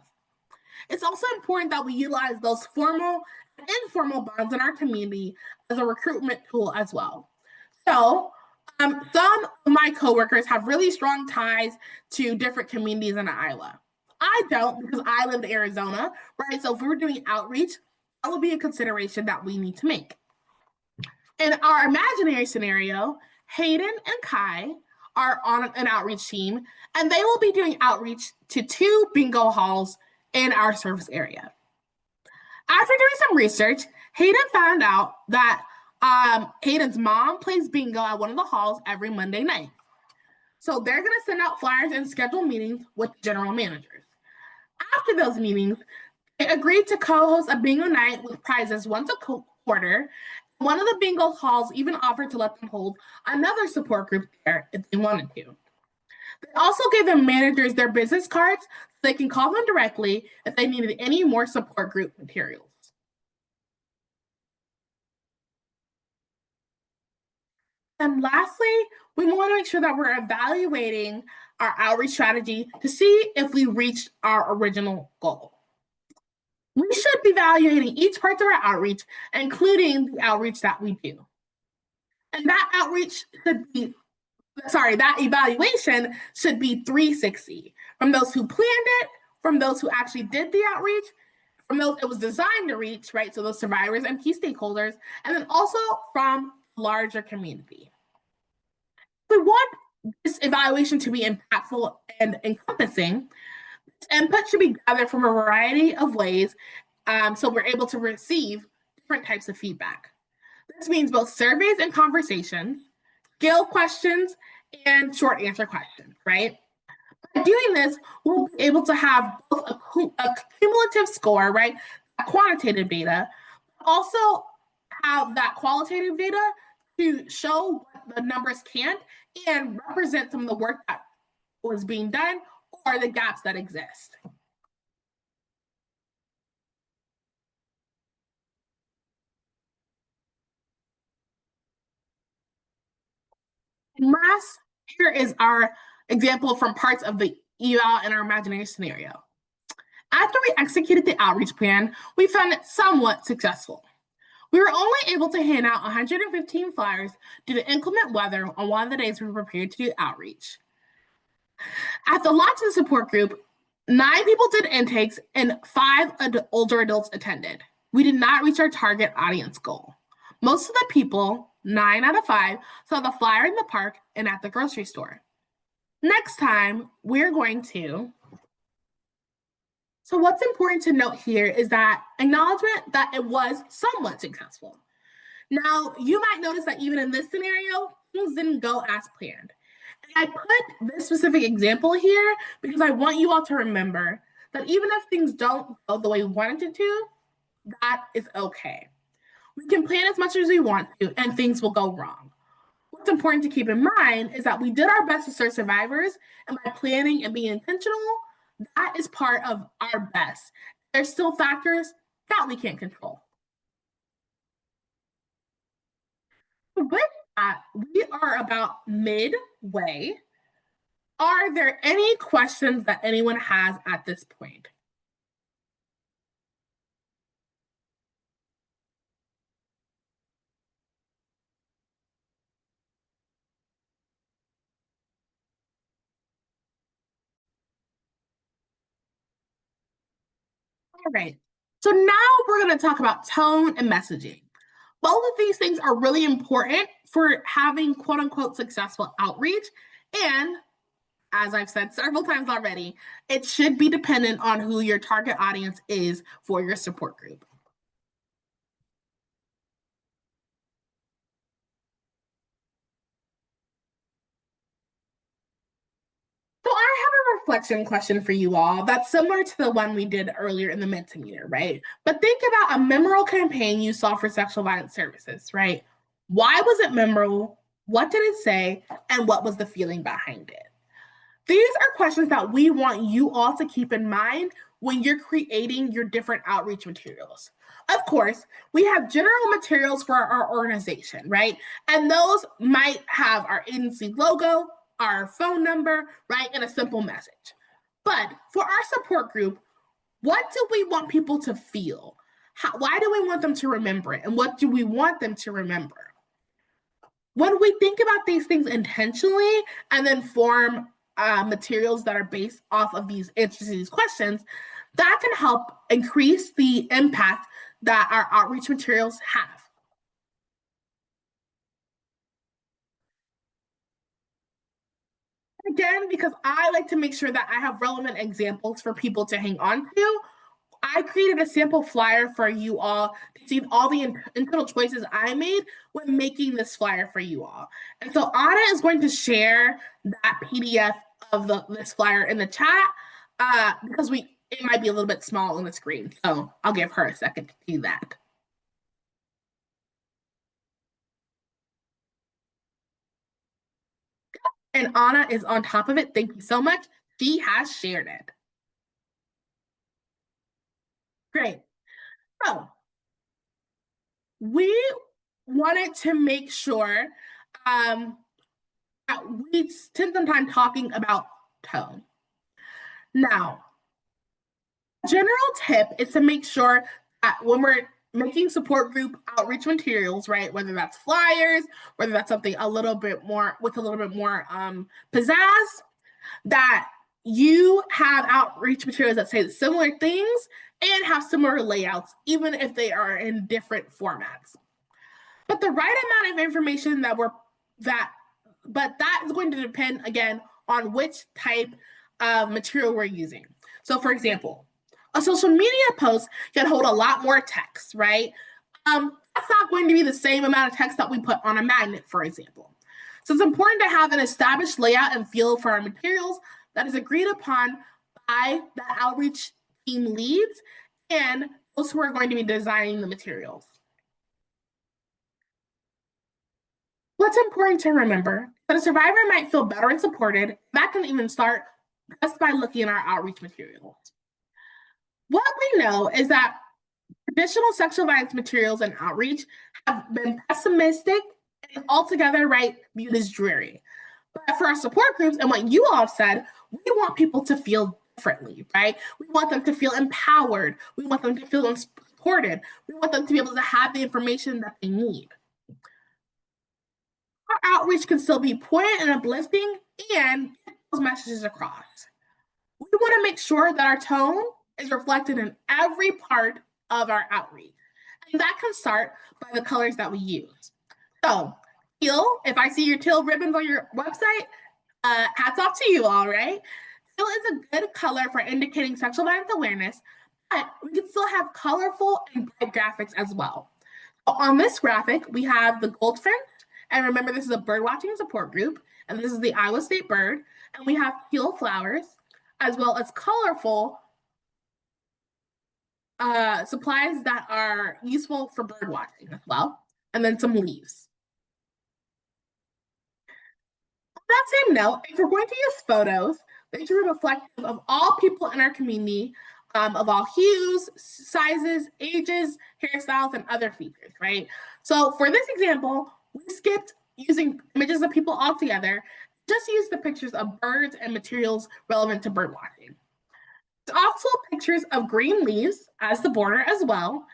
It's also important that we utilize those formal and informal bonds in our community as a recruitment tool as well. So some of my coworkers have really strong ties to different communities in Iowa. I don't because I live in Arizona, right? So if we're doing outreach, that will be a consideration that we need to make. In our imaginary scenario, Hayden and Kai are on an outreach team, and they will be doing outreach to 2 bingo halls in our service area. After doing some research, Hayden found out that Hayden's mom plays bingo at one of the halls every Monday night. So they're going to send out flyers and schedule meetings with general managers. After those meetings, they agreed to co-host a bingo night with prizes once a quarter. One of the bingo halls even offered to let them hold another support group there if they wanted to. They also gave the managers their business cards so they can call them directly if they needed any more support group materials. And lastly, we want to make sure that we're evaluating our outreach strategy to see if we reached our original goal. We should be evaluating each part of our outreach, including the outreach that we do. And that evaluation should be 360, from those who planned it, from those who actually did the outreach, from those it was designed to reach, right? So those survivors and key stakeholders, and then also from larger community. We want this evaluation to be impactful and encompassing. Input should be gathered from a variety of ways so we're able to receive different types of feedback. This means both surveys and conversations, skill questions, and short answer questions, right? By doing this, we'll be able to have both a cumulative score, right? A quantitative data, also have that qualitative data to show what the numbers can and represent some of the work that was being done or the gaps that exist. And last, here is our example from parts of the eval in our imaginary scenario. After we executed the outreach plan, we found it somewhat successful. We were only able to hand out 115 flyers due to inclement weather on one of the days we were prepared to do outreach. At the launch of the support group, 9 people did intakes and 5 older adults attended. We did not reach our target audience goal. Most of the people, 9 out of 5, saw the flyer in the park and at the grocery store. Next time, we're going to. So what's important to note here is that acknowledgement that it was somewhat successful. Now, you might notice that even in this scenario, things didn't go as planned. And I put this specific example here because I want you all to remember that even if things don't go the way we wanted it to, that is okay. We can plan as much as we want to, and things will go wrong. What's important to keep in mind is that we did our best to serve survivors, and by planning and being intentional, that is part of our best. There's still factors that we can't control. With that, we are about midway. Are there any questions that anyone has at this point? All right. So now we're going to talk about tone and messaging. Both of these things are really important for having quote unquote successful outreach. And as I've said several times already, it should be dependent on who your target audience is for your support group. So I have a reflection question for you all that's similar to the one we did earlier in the Mentimeter, right? But think about a memorable campaign you saw for sexual violence services, right? Why was it memorable? What did it say? And what was the feeling behind it? These are questions that we want you all to keep in mind when you're creating your different outreach materials. Of course, we have general materials for our organization, right? And those might have our agency logo, our phone number, right? And a simple message. But for our support group, what do we want people to feel? Why do we want them to remember it? And what do we want them to remember? When we think about these things intentionally and then form materials that are based off of these answers to these questions, that can help increase the impact that our outreach materials have. Again, because I like to make sure that I have relevant examples for people to hang on to, I created a sample flyer for you all to see all the internal choices I made when making this flyer for you all. And so Anna is going to share that PDF of this flyer in the chat because it might be a little bit small on the screen. So I'll give her a second to do that. And Anna is on top of it. Thank you so much. She has shared it. Great. So we wanted to make sure that we spend some time talking about tone. Now, general tip is to make sure that when we're making support group outreach materials, right, whether that's flyers, whether that's something a little bit more with a little bit more pizzazz, that you have outreach materials that say similar things and have similar layouts, even if they are in different formats. But the right amount of information but that is going to depend again on which type of material we're using. So for example, a social media post can hold a lot more text, right? That's not going to be the same amount of text that we put on a magnet, for example. So it's important to have an established layout and feel for our materials that is agreed upon by the outreach team leads and those who are going to be designing the materials. What's important to remember that a survivor might feel better and supported. That can even start just by looking at our outreach materials. What we know is that traditional sexual violence materials and outreach have been pessimistic and altogether, right, viewed as dreary. But for our support groups and what you all have said, we want people to feel differently, right? We want them to feel empowered. We want them to feel supported. We want them to be able to have the information that they need. Our outreach can still be poignant and uplifting and get those messages across. We want to make sure that our tone is reflected in every part of our outreach. And that can start by the colors that we use. So, teal, if I see your teal ribbons on your website, hats off to you all, right? Teal is a good color for indicating sexual violence awareness, but we can still have colorful and bright graphics as well. So on this graphic, we have the goldfinch, and remember this is a bird watching support group, and this is the Iowa State bird, and we have teal flowers, as well as colorful supplies that are useful for bird watching as well, and then some leaves. On that same note, if we're going to use photos, they should be reflective of all people in our community, of all hues, sizes, ages, hairstyles, and other features, right? So for this example, we skipped using images of people altogether, just use the pictures of birds and materials relevant to bird watching. There's also pictures of green leaves as the border as well.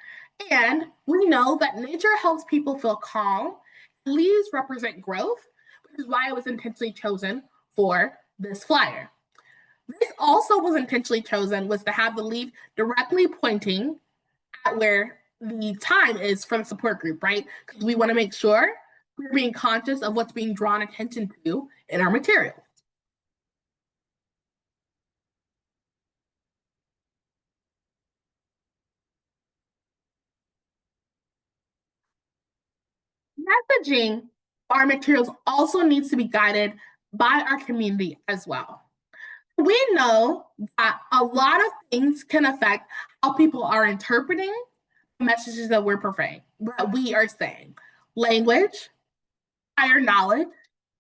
And we know that nature helps people feel calm. Leaves represent growth, which is why it was intentionally chosen for this flyer. This also was intentionally chosen was to have the leaf directly pointing at where the time is for the support group, right? Because we want to make sure we're being conscious of what's being drawn attention to in our material. Messaging our materials also needs to be guided by our community as well. We know that a lot of things can affect how people are interpreting the messages that we're portraying, that we are saying. Language, prior knowledge,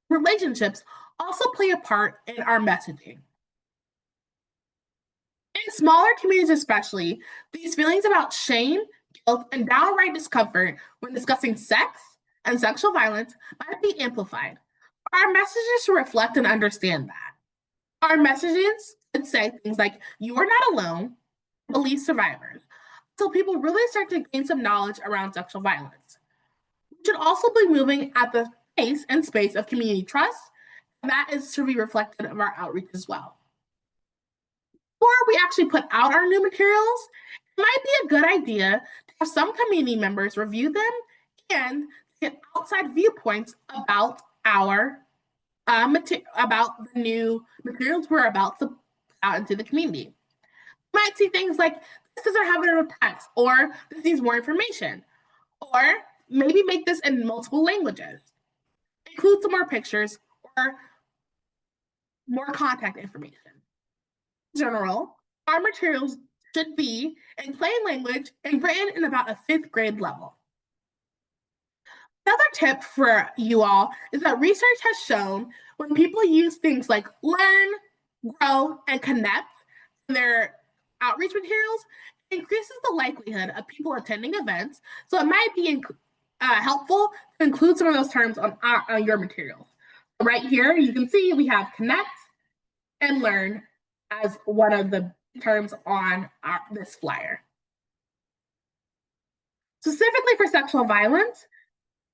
relationships also play a part in our messaging. In smaller communities, especially, these feelings about shame, guilt, and downright discomfort when discussing sex and sexual violence might be amplified. Our messages should reflect and understand that. Our messages could say things like, "You are not alone, believe survivors," so people really start to gain some knowledge around sexual violence. We should also be moving at the pace and space of community trust, and that is to be reflected in our outreach as well. Before we actually put out our new materials, it might be a good idea to have some community members review them and get outside viewpoints about our about the new materials we're about to put out into the community. You might see things like this doesn't have enough text, or this needs more information, or maybe make this in multiple languages, include some more pictures, or more contact information. In general, our materials should be in plain language and written in about a fifth grade level. Another tip for you all is that research has shown when people use things like learn, grow, and connect in their outreach materials, it increases the likelihood of people attending events. So it might be helpful to include some of those terms on your materials. Right here, you can see we have connect and learn as one of the terms on this flyer. Specifically for sexual violence,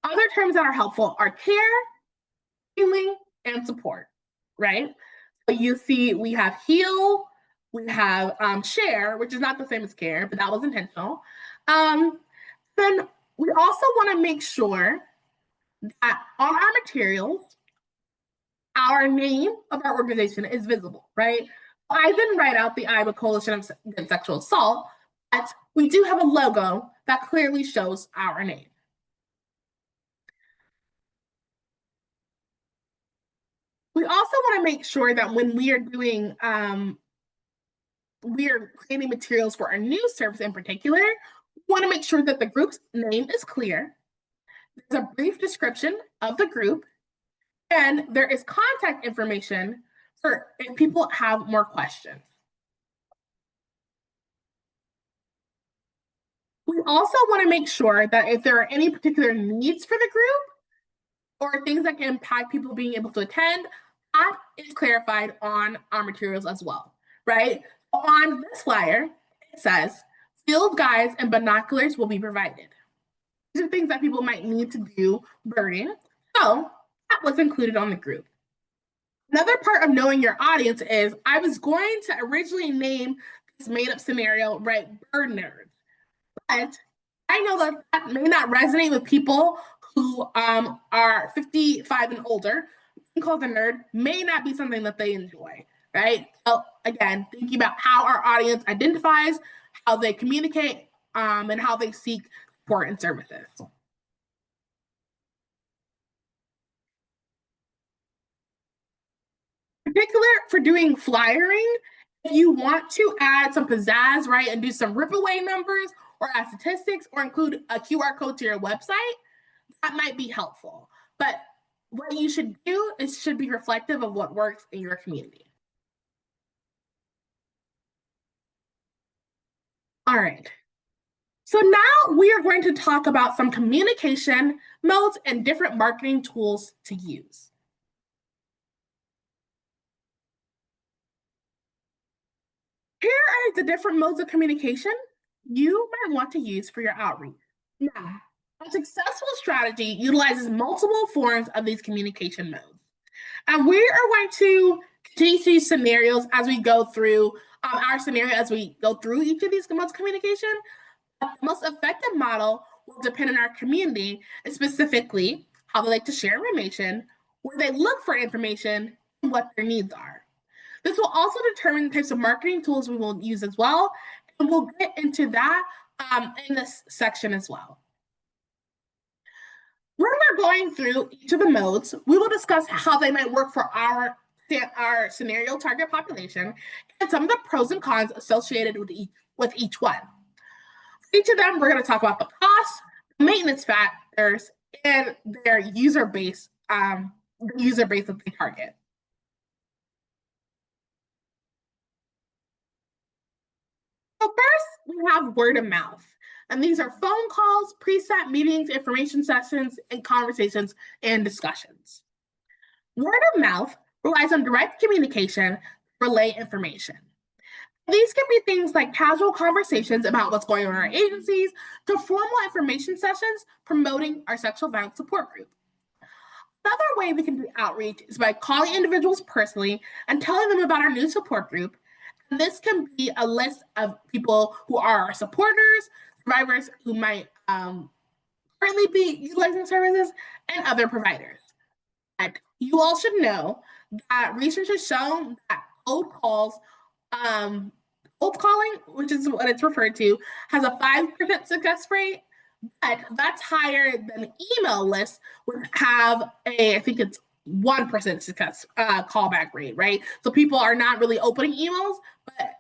other terms that are helpful are care, healing, and support, right? So you see we have heal, we have share, which is not the same as care, but that was intentional. Then we also want to make sure that on our materials, our name of our organization is visible, right? I didn't write out the Iowa Coalition Against Sexual Assault, but we do have a logo that clearly shows our name. We also want to make sure that when we are doing, we are creating materials for our new service in particular, we want to make sure that the group's name is clear. There's a brief description of the group, and there is contact information for if people have more questions. We also want to make sure that if there are any particular needs for the group or things that can impact people being able to attend, that is clarified on our materials as well, right? On this flyer, it says field guides and binoculars will be provided. These are things that people might need to do birding. So that was included on the group. Another part of knowing your audience is I was going to originally name this made up scenario, right, bird nerds. But I know that that may not resonate with people who are 55 and older. Being called a nerd may not be something that they enjoy, right? So again, thinking about how our audience identifies, how they communicate, and how they seek support and services. In particular, for doing flyering, If you want to add some pizzazz, right, and do some rip away numbers or add statistics or include a QR code to your website, that might be helpful. But what you should do is should be reflective of what works in your community. All right. So now we are going to talk about some communication modes and different marketing tools to use. Here are the different modes of communication you might want to use for your outreach. Now, a successful strategy utilizes multiple forms of these communication modes. And we are going to teach these scenarios as we go through our scenario as we go through each of these modes of communication. The most effective model will depend on our community, and specifically how they like to share information, where they look for information, and what their needs are. This will also determine the types of marketing tools we will use as well, and we'll get into that in this section as well. When we're going through each of the modes, we will discuss how they might work for our scenario target population and some of the pros and cons associated with each one. For each of them, we're going to talk about the costs, maintenance factors, and their user base, the user base that they target. So first, we have word of mouth. And these are phone calls, preset meetings, information sessions, and conversations and discussions. Word of mouth relies on direct communication to relay information. These can be things like casual conversations about what's going on in our agencies to formal information sessions promoting our sexual violence support group. Another way we can do outreach is by calling individuals personally and telling them about our new support group. And this can be a list of people who are our supporters, survivors who might currently be utilizing services, and other providers. And you all should know that research has shown that cold calling, which is what it's referred to, has a 5% success rate, but that's higher than email lists, which have I think it's 1% success callback rate, right? So people are not really opening emails,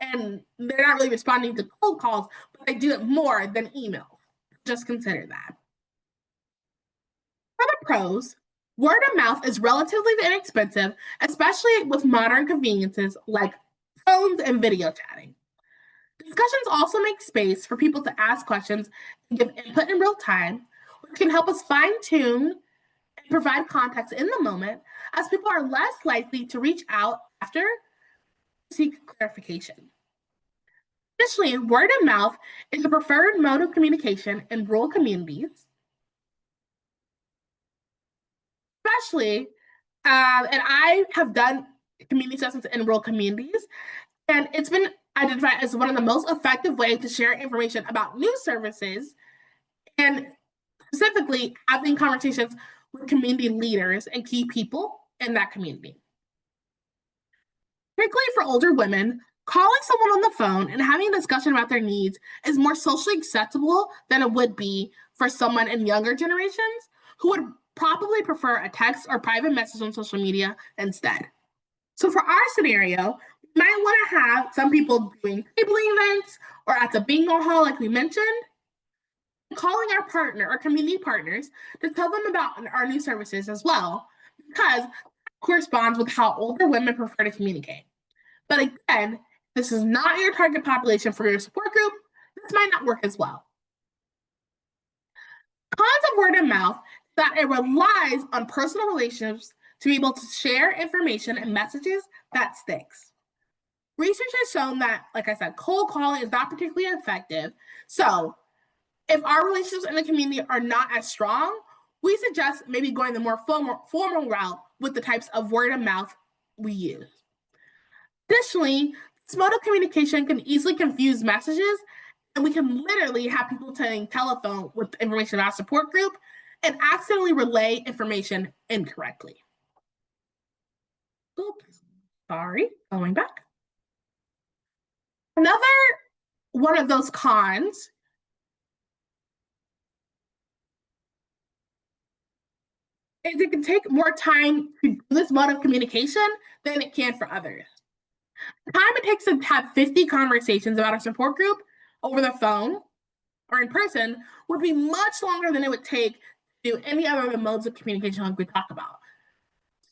and they're not really responding to cold calls, but they do it more than emails. Just consider that. For the pros, word of mouth is relatively inexpensive, especially with modern conveniences like phones and video chatting. Discussions also make space for people to ask questions and give input in real time, which can help us fine-tune and provide context in the moment, as people are less likely to reach out after to seek clarification. Additionally, word of mouth is the preferred mode of communication in rural communities, especially, and I have done community assessments in rural communities, and it's been identified as one of the most effective ways to share information about new services, and specifically having conversations with community leaders and key people in that community. Particularly for older women, calling someone on the phone and having a discussion about their needs is more socially acceptable than it would be for someone in younger generations who would probably prefer a text or private message on social media instead. So for our scenario, we might want to have some people doing tabling events or at the bingo hall, like we mentioned, calling our partner or community partners to tell them about our new services as well, because it corresponds with how older women prefer to communicate. But again, this is not your target population for your support group. This might not work as well. Cons of word of mouth is that it relies on personal relationships to be able to share information and messages that sticks. Research has shown that, like I said, cold calling is not particularly effective. So if our relationships in the community are not as strong, we suggest maybe going the more formal route with the types of word of mouth we use. Additionally, this mode of communication can easily confuse messages, and we can literally have people saying telephone with information about support group and accidentally relay information incorrectly. Oops, sorry, going back. Another one of those cons is it can take more time to do this mode of communication than it can for others. The time it takes to have 50 conversations about a support group over the phone or in person would be much longer than it would take to do any other of the modes of communication like we talk about.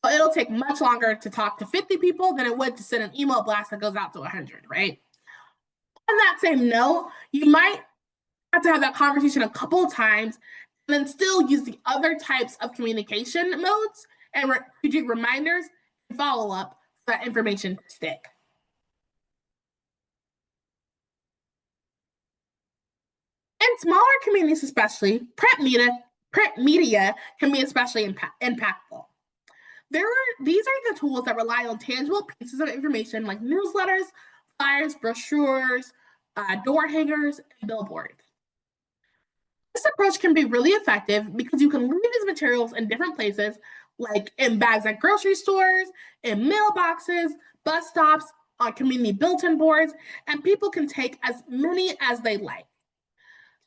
So it'll take much longer to talk to 50 people than it would to send an email blast that goes out to 100, right? On that same note, you might have to have that conversation a couple of times and then still use the other types of communication modes and strategic reminders and follow up for that information to stick. In smaller communities, especially, print media can be especially impactful. These are the tools that rely on tangible pieces of information like newsletters, flyers, brochures, door hangers, and billboards. This approach can be really effective because you can leave these materials in different places, like in bags at grocery stores, in mailboxes, bus stops, on community bulletin boards, and people can take as many as they like.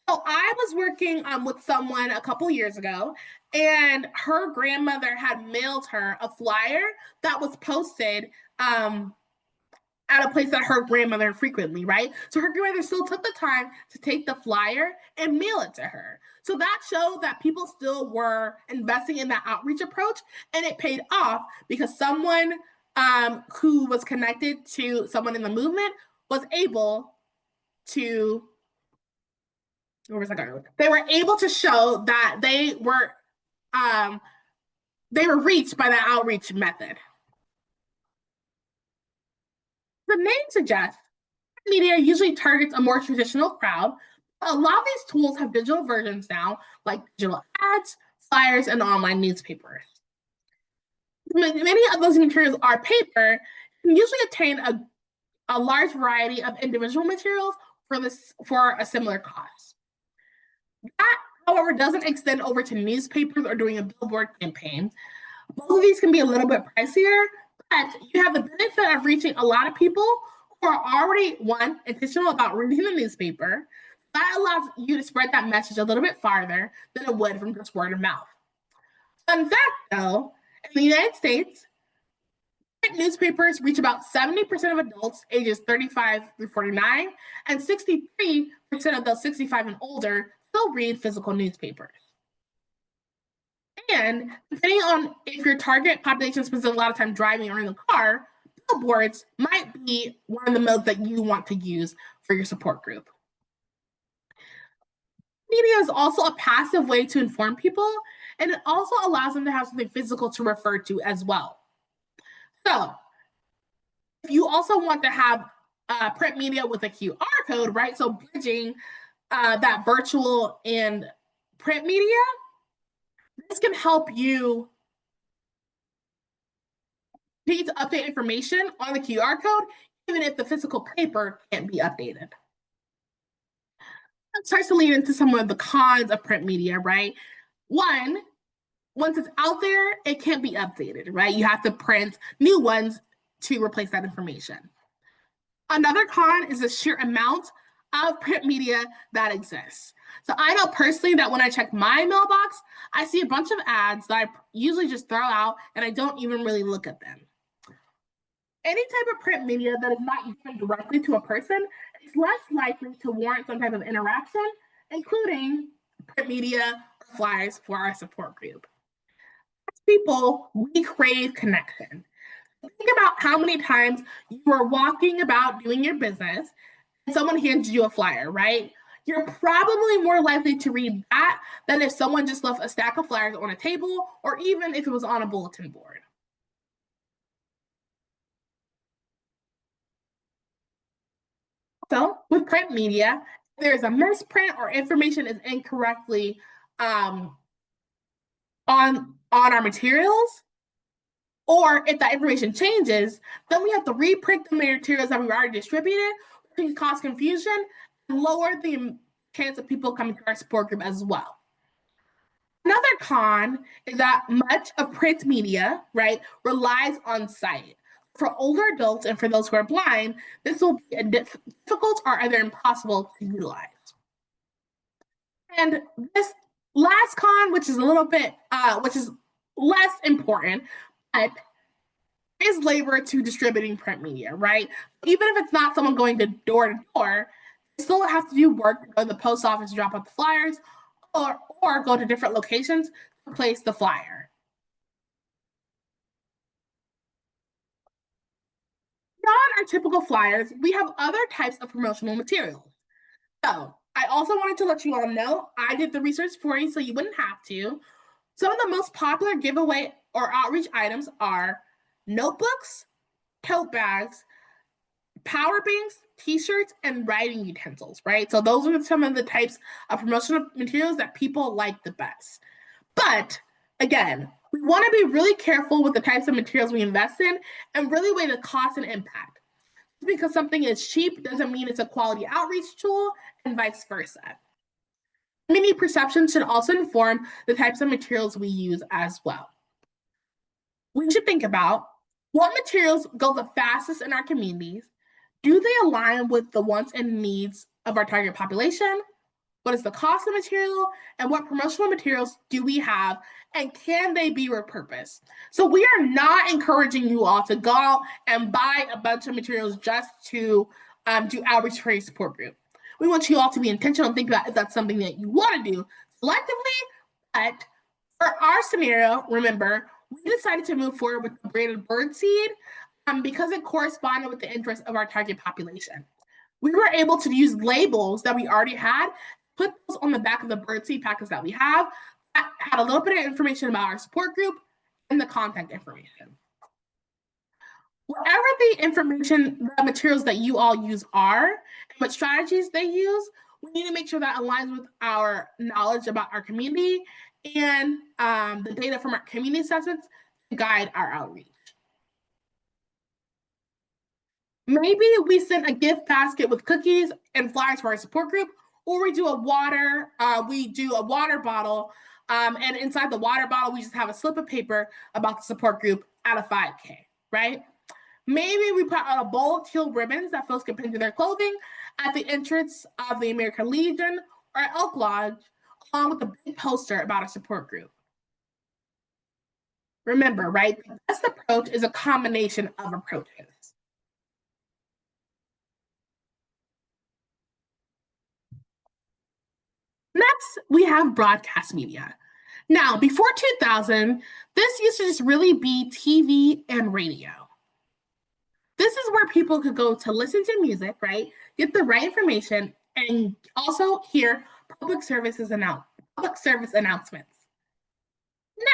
So I was working with someone a couple years ago, and her grandmother had mailed her a flyer that was posted at a place that her grandmother frequently, right? So her grandmother still took the time to take the flyer and mail it to her. So that showed that people still were investing in that outreach approach, and it paid off because someone who was connected to someone in the movement was able to they were able to show that they were reached by the outreach method. The name suggests media usually targets a more traditional crowd. A lot of these tools have digital versions now, like digital ads, flyers, and online newspapers. Many of those materials are paper and usually obtain a large variety of individual materials for a similar cost. That, however, doesn't extend over to newspapers or doing a billboard campaign. Both of these can be a little bit pricier, but you have the benefit of reaching a lot of people who are already, one, intentional about reading the newspaper. That allows you to spread that message a little bit farther than it would from just word of mouth. Fun fact, though, in the United States, newspapers reach about 70% of adults ages 35 through 49, and 63% of those 65 and older still read physical newspapers. And depending on if your target population spends a lot of time driving or in the car, billboards might be one of the modes that you want to use for your support group. Media is also a passive way to inform people, and it also allows them to have something physical to refer to as well. So if you also want to have print media with a QR code, right? So bridging that virtual and print media, this can help you need to update information on the QR code, even if the physical paper can't be updated. That starts to lead into some of the cons of print media, right? One, once it's out there, it can't be updated, right? You have to print new ones to replace that information. Another con is the sheer amount of print media that exists. So I know personally that when I check my mailbox, I see a bunch of ads that I usually just throw out and I don't even really look at them. Any type of print media that is not given directly to a person is less likely to warrant some type of interaction, including print media or flyers for our support group. As people, we crave connection. Think about how many times you are walking about doing your business and someone hands you a flyer, right? You're probably more likely to read that than if someone just left a stack of flyers on a table or even if it was on a bulletin board. So with print media, if there's a misprint or information is incorrectly on our materials, or if that information changes, then we have to reprint the materials that we've already distributed, which can cause confusion and lower the chance of people coming to our support group as well. Another con is that much of print media, right, relies on sight. For older adults and for those who are blind, this will be difficult or either impossible to utilize. And this last con, which is a little bit, which is less important, but is labor to distributing print media, right? Even if it's not someone going to door, they still have to do work to go to the post office to drop off the flyers or go to different locations to place the flyer. Beyond our typical flyers, we have other types of promotional materials. So I also wanted to let you all know I did the research for you so you wouldn't have to. Some of the most popular giveaway or outreach items are notebooks, tote bags, power banks, t-shirts, and writing utensils, right? So those are some of the types of promotional materials that people like the best. But again, we want to be really careful with the types of materials we invest in and really weigh the cost and impact. Just because something is cheap doesn't mean it's a quality outreach tool, and vice versa. Community perception should also inform the types of materials we use as well. We should think about what materials go the fastest in our communities. Do they align with the wants and needs of our target population? What is the cost of material? And what promotional materials do we have? And can they be repurposed? So we are not encouraging you all to go out and buy a bunch of materials just to do outreach for a support group. We want you all to be intentional and think about if that's something that you want to do selectively. But for our scenario, remember, we decided to move forward with the braided bird seed because it corresponded with the interests of our target population. We were able to use labels that we already had, put those on the back of the birdseed packets that we have, that had a little bit of information about our support group and the contact information. Whatever the information, the materials that you all use are, and what strategies they use, we need to make sure that aligns with our knowledge about our community and the data from our community assessments to guide our outreach. Maybe we send a gift basket with cookies and flyers for our support group, or we do a water bottle, and inside the water bottle, we just have a slip of paper about the support group at a 5K, right? Maybe we put out a bowl of teal ribbons that folks can pin to their clothing at the entrance of the American Legion or Elk Lodge, along with a big poster about a support group. Remember, right? The best approach is a combination of approaches. Next, we have broadcast media. Now, before 2000, this used to just really be TV and radio. This is where people could go to listen to music, right? Get the right information and also hear public service announcements.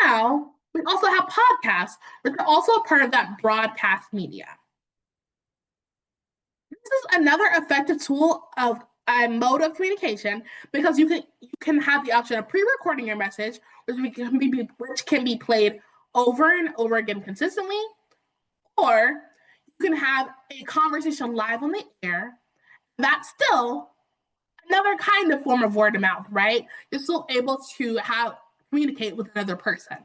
Now, we also have podcasts, which are also a part of that broadcast media. This is another effective tool of a mode of communication because you can have the option of pre-recording your message, which can be played over and over again consistently, or you can have a conversation live on the air. That's still another kind of form of word of mouth, right? You're still able to communicate with another person.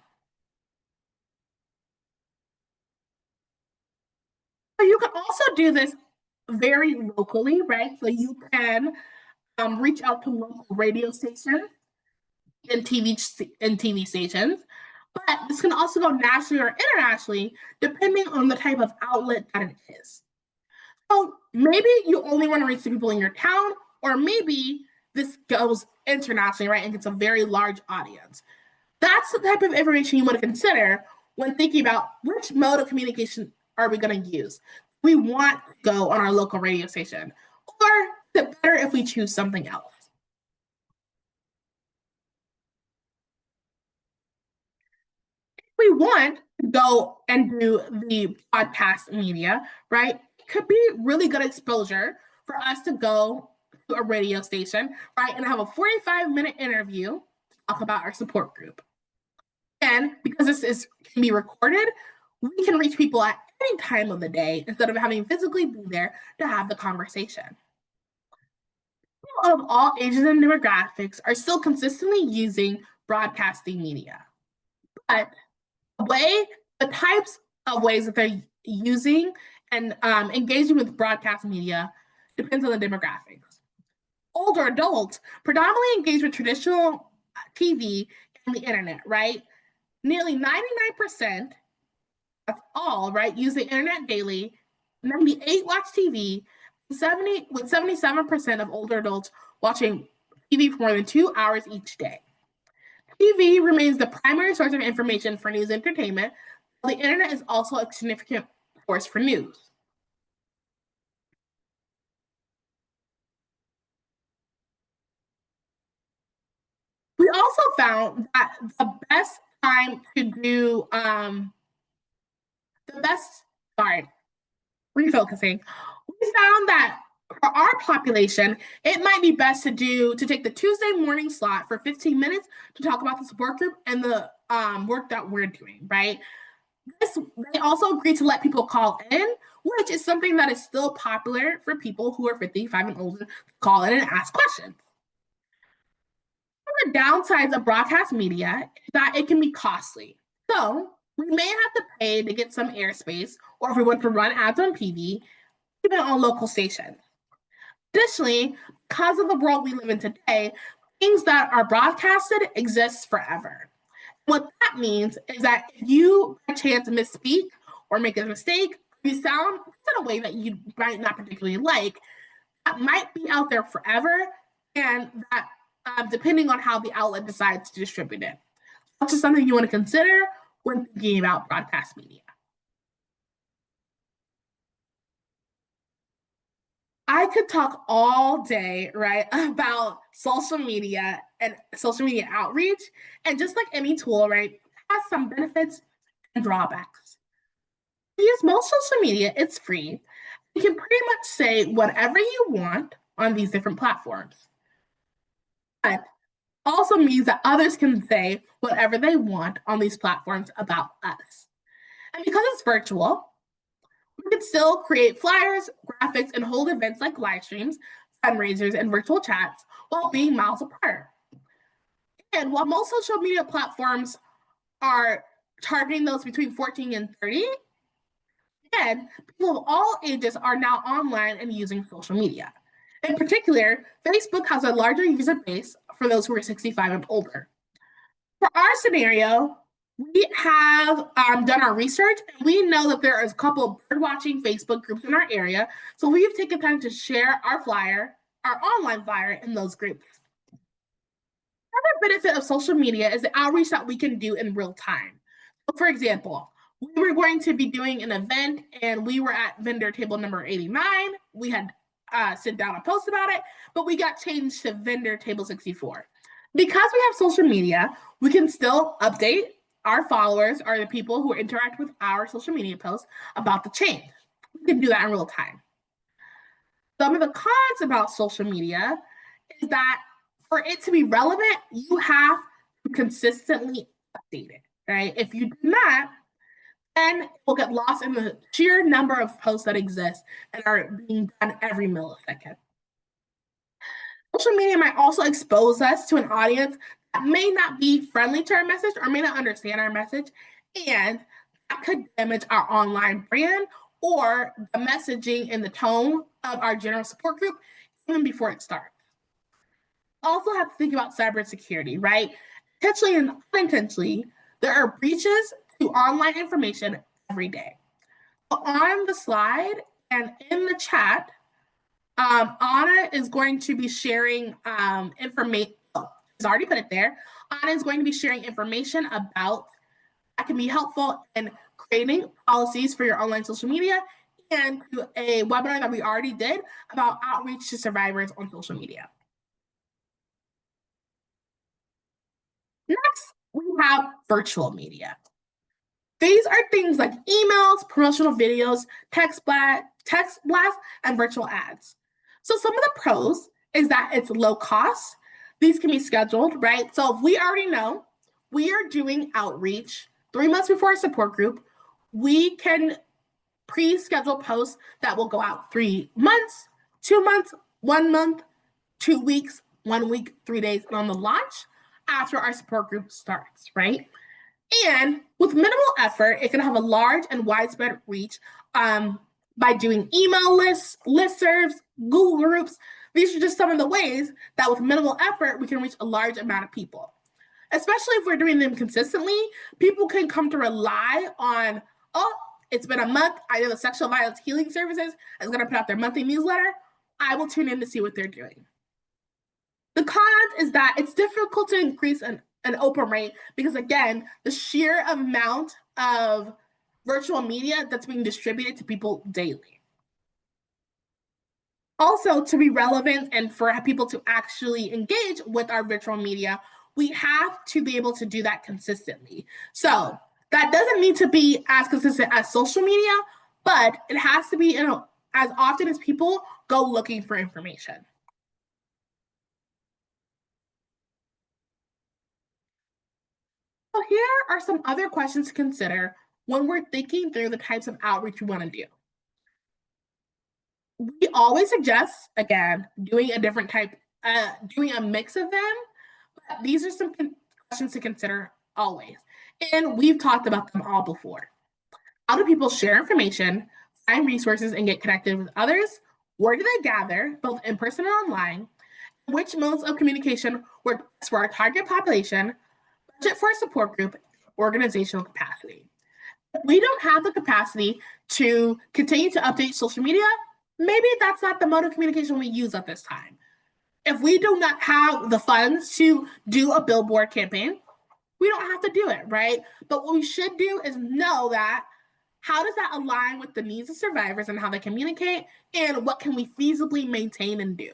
But you can also do this very locally, right? So you can reach out to local radio stations and TV stations. But this can also go nationally or internationally, depending on the type of outlet that it is. So maybe you only want to reach the people in your town, or maybe this goes internationally, right? And gets a very large audience. That's the type of information you want to consider when thinking about which mode of communication are we going to use. We want to go on our local radio station, or is it better if we choose something else? We want to go and do the podcast media, right? It could be really good exposure for us to go to a radio station, right? And have a 45-minute interview to talk about our support group. And because can be recorded, we can reach people at any time of the day instead of having physically be there to have the conversation. People of all ages and demographics are still consistently using broadcasting media. But the types of ways that they're using and engaging with broadcast media depends on the demographics. Older adults predominantly engage with traditional TV and the internet, right? Nearly 99% That's all, right? Use the internet daily. 98 watch TV. 77% of older adults watching TV for more than 2 hours each day. TV remains the primary source of information for news and entertainment, while the internet is also a significant source for news. We also found that the best time to do the best sorry, refocusing. We found that for our population, it might be best to take the Tuesday morning slot for 15 minutes to talk about the support group and the work that we're doing, right? They also agreed to let people call in, which is something that is still popular for people who are 55 and older to call in and ask questions. One of the downsides of broadcast media is that it can be costly. So we may have to pay to get some airspace, or if we want to run ads on TV, even on local stations. Additionally, because of the world we live in today, things that are broadcasted exist forever. What that means is that if you by chance misspeak or make a mistake, you sound in a way that you might not particularly like, that might be out there forever, and that depending on how the outlet decides to distribute it. That's just something you want to consider when thinking about broadcast media. I could talk all day, right, about social media and social media outreach. And just like any tool, right, has some benefits and drawbacks. To use most social media, it's free. You can pretty much say whatever you want on these different platforms. But also means that others can say whatever they want on these platforms about us. And because it's virtual, we can still create flyers, graphics, and hold events like live streams, fundraisers, and virtual chats while being miles apart. And while most social media platforms are targeting those between 14 and 30, and people of all ages are now online and using social media. In particular, Facebook has a larger user base for those who are 65 and older. For our scenario, we have done our research, and we know that there is a couple of bird watching Facebook groups in our area. So we've taken time to share our flyer, our online flyer, in those groups. Another benefit of social media is the outreach that we can do in real time. So for example, we were going to be doing an event, and we were at vendor table number 89. We had sent down a post about it, but we got changed to vendor table 64. Because we have social media, we can still update our followers, or the people who interact with our social media posts, about the change. We can do that in real time. Some of the cons about social media is that for it to be relevant, you have to consistently update it, right? If you do not, then it will get lost in the sheer number of posts that exist and are being done every millisecond. Social media might also expose us to an audience that may not be friendly to our message or may not understand our message, and that could damage our online brand or the messaging and the tone of our general support group even before it starts. Also have to think about cybersecurity, right? Intentionally and unintentionally, there are breaches to online information every day. So on the slide and in the chat, Anna is going to be sharing information. Oh, she's already put it there. Anna is going to be sharing information about that can be helpful in creating policies for your online social media, and to a webinar that we already did about outreach to survivors on social media. Next, we have virtual media. These are things like emails, promotional videos, text blasts, and virtual ads. So some of the pros is that it's low cost. These can be scheduled, right? So if we already know we are doing outreach 3 months before a support group, we can pre-schedule posts that will go out 3 months, 2 months, 1 month, 2 weeks, 1 week, 3 days, and on the launch after our support group starts, right? And with minimal effort, it can have a large and widespread reach by doing email lists, listservs, Google groups. These are just some of the ways that with minimal effort, we can reach a large amount of people. Especially if we're doing them consistently, people can come to rely on oh, it's been a month. I know the Sexual Violence Healing Services is going to put out their monthly newsletter. I will tune in to see what they're doing. The cons is that it's difficult to increase an open rate because, again, the sheer amount of virtual media that's being distributed to people daily. Also, to be relevant and for people to actually engage with our virtual media, we have to be able to do that consistently. So that doesn't need to be as consistent as social media, but it has to be as often as people go looking for information. So here are some other questions to consider when we're thinking through the types of outreach we want to do. We always suggest, again, doing a different type, doing a mix of them. But these are some questions to consider always. And we've talked about them all before. How do people share information, find resources, and get connected with others? Where do they gather, both in person and online? Which modes of communication work best for our target population? Budget for a support group, organizational capacity. If we don't have the capacity to continue to update social media, maybe that's not the mode of communication we use at this time. If we do not have the funds to do a billboard campaign, we don't have to do it, right? But what we should do is know that how does that align with the needs of survivors and how they communicate, and what can we feasibly maintain and do?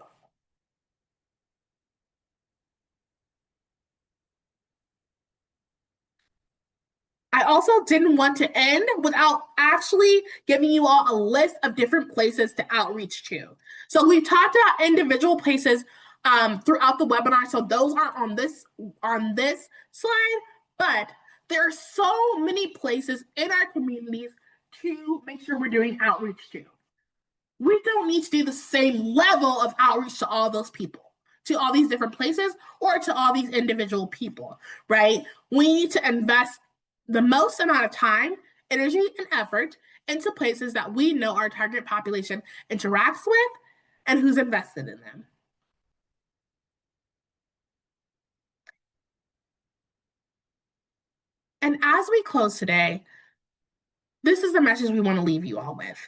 I also didn't want to end without actually giving you all a list of different places to outreach to. So we talked about individual places throughout the webinar, so those aren't on this slide, but there are so many places in our communities to make sure we're doing outreach to. We don't need to do the same level of outreach to all those people, to all these different places, or to all these individual people, right? We need to invest the most amount of time, energy, and effort into places that we know our target population interacts with and who's invested in them. And as we close today, this is the message we want to leave you all with.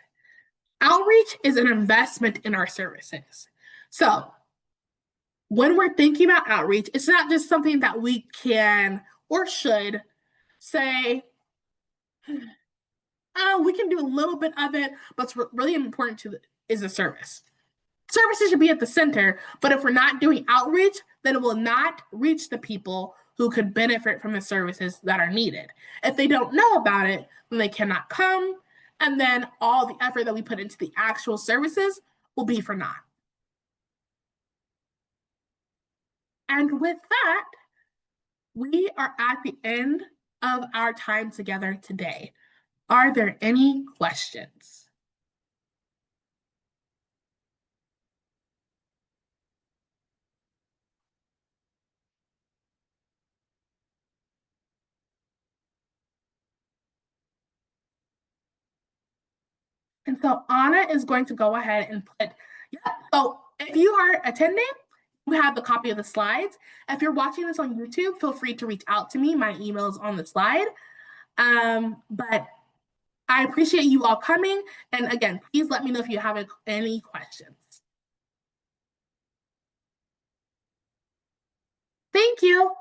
Outreach is an investment in our services. So when we're thinking about outreach, it's not just something that we can or should say, oh, we can do a little bit of it, but what's really important is the service. Services should be at the center, but if we're not doing outreach, then it will not reach the people who could benefit from the services that are needed. If they don't know about it, then they cannot come, and then all the effort that we put into the actual services will be for naught. And with that, we are at the end of our time together today. Are there any questions? And so Anna is going to go ahead and put, yeah, so if you are attending, you have the copy of the slides. If you're watching this on YouTube, feel free to reach out to me. My email is on the slide. But I appreciate you all coming. And again, please let me know if you have any questions. Thank you.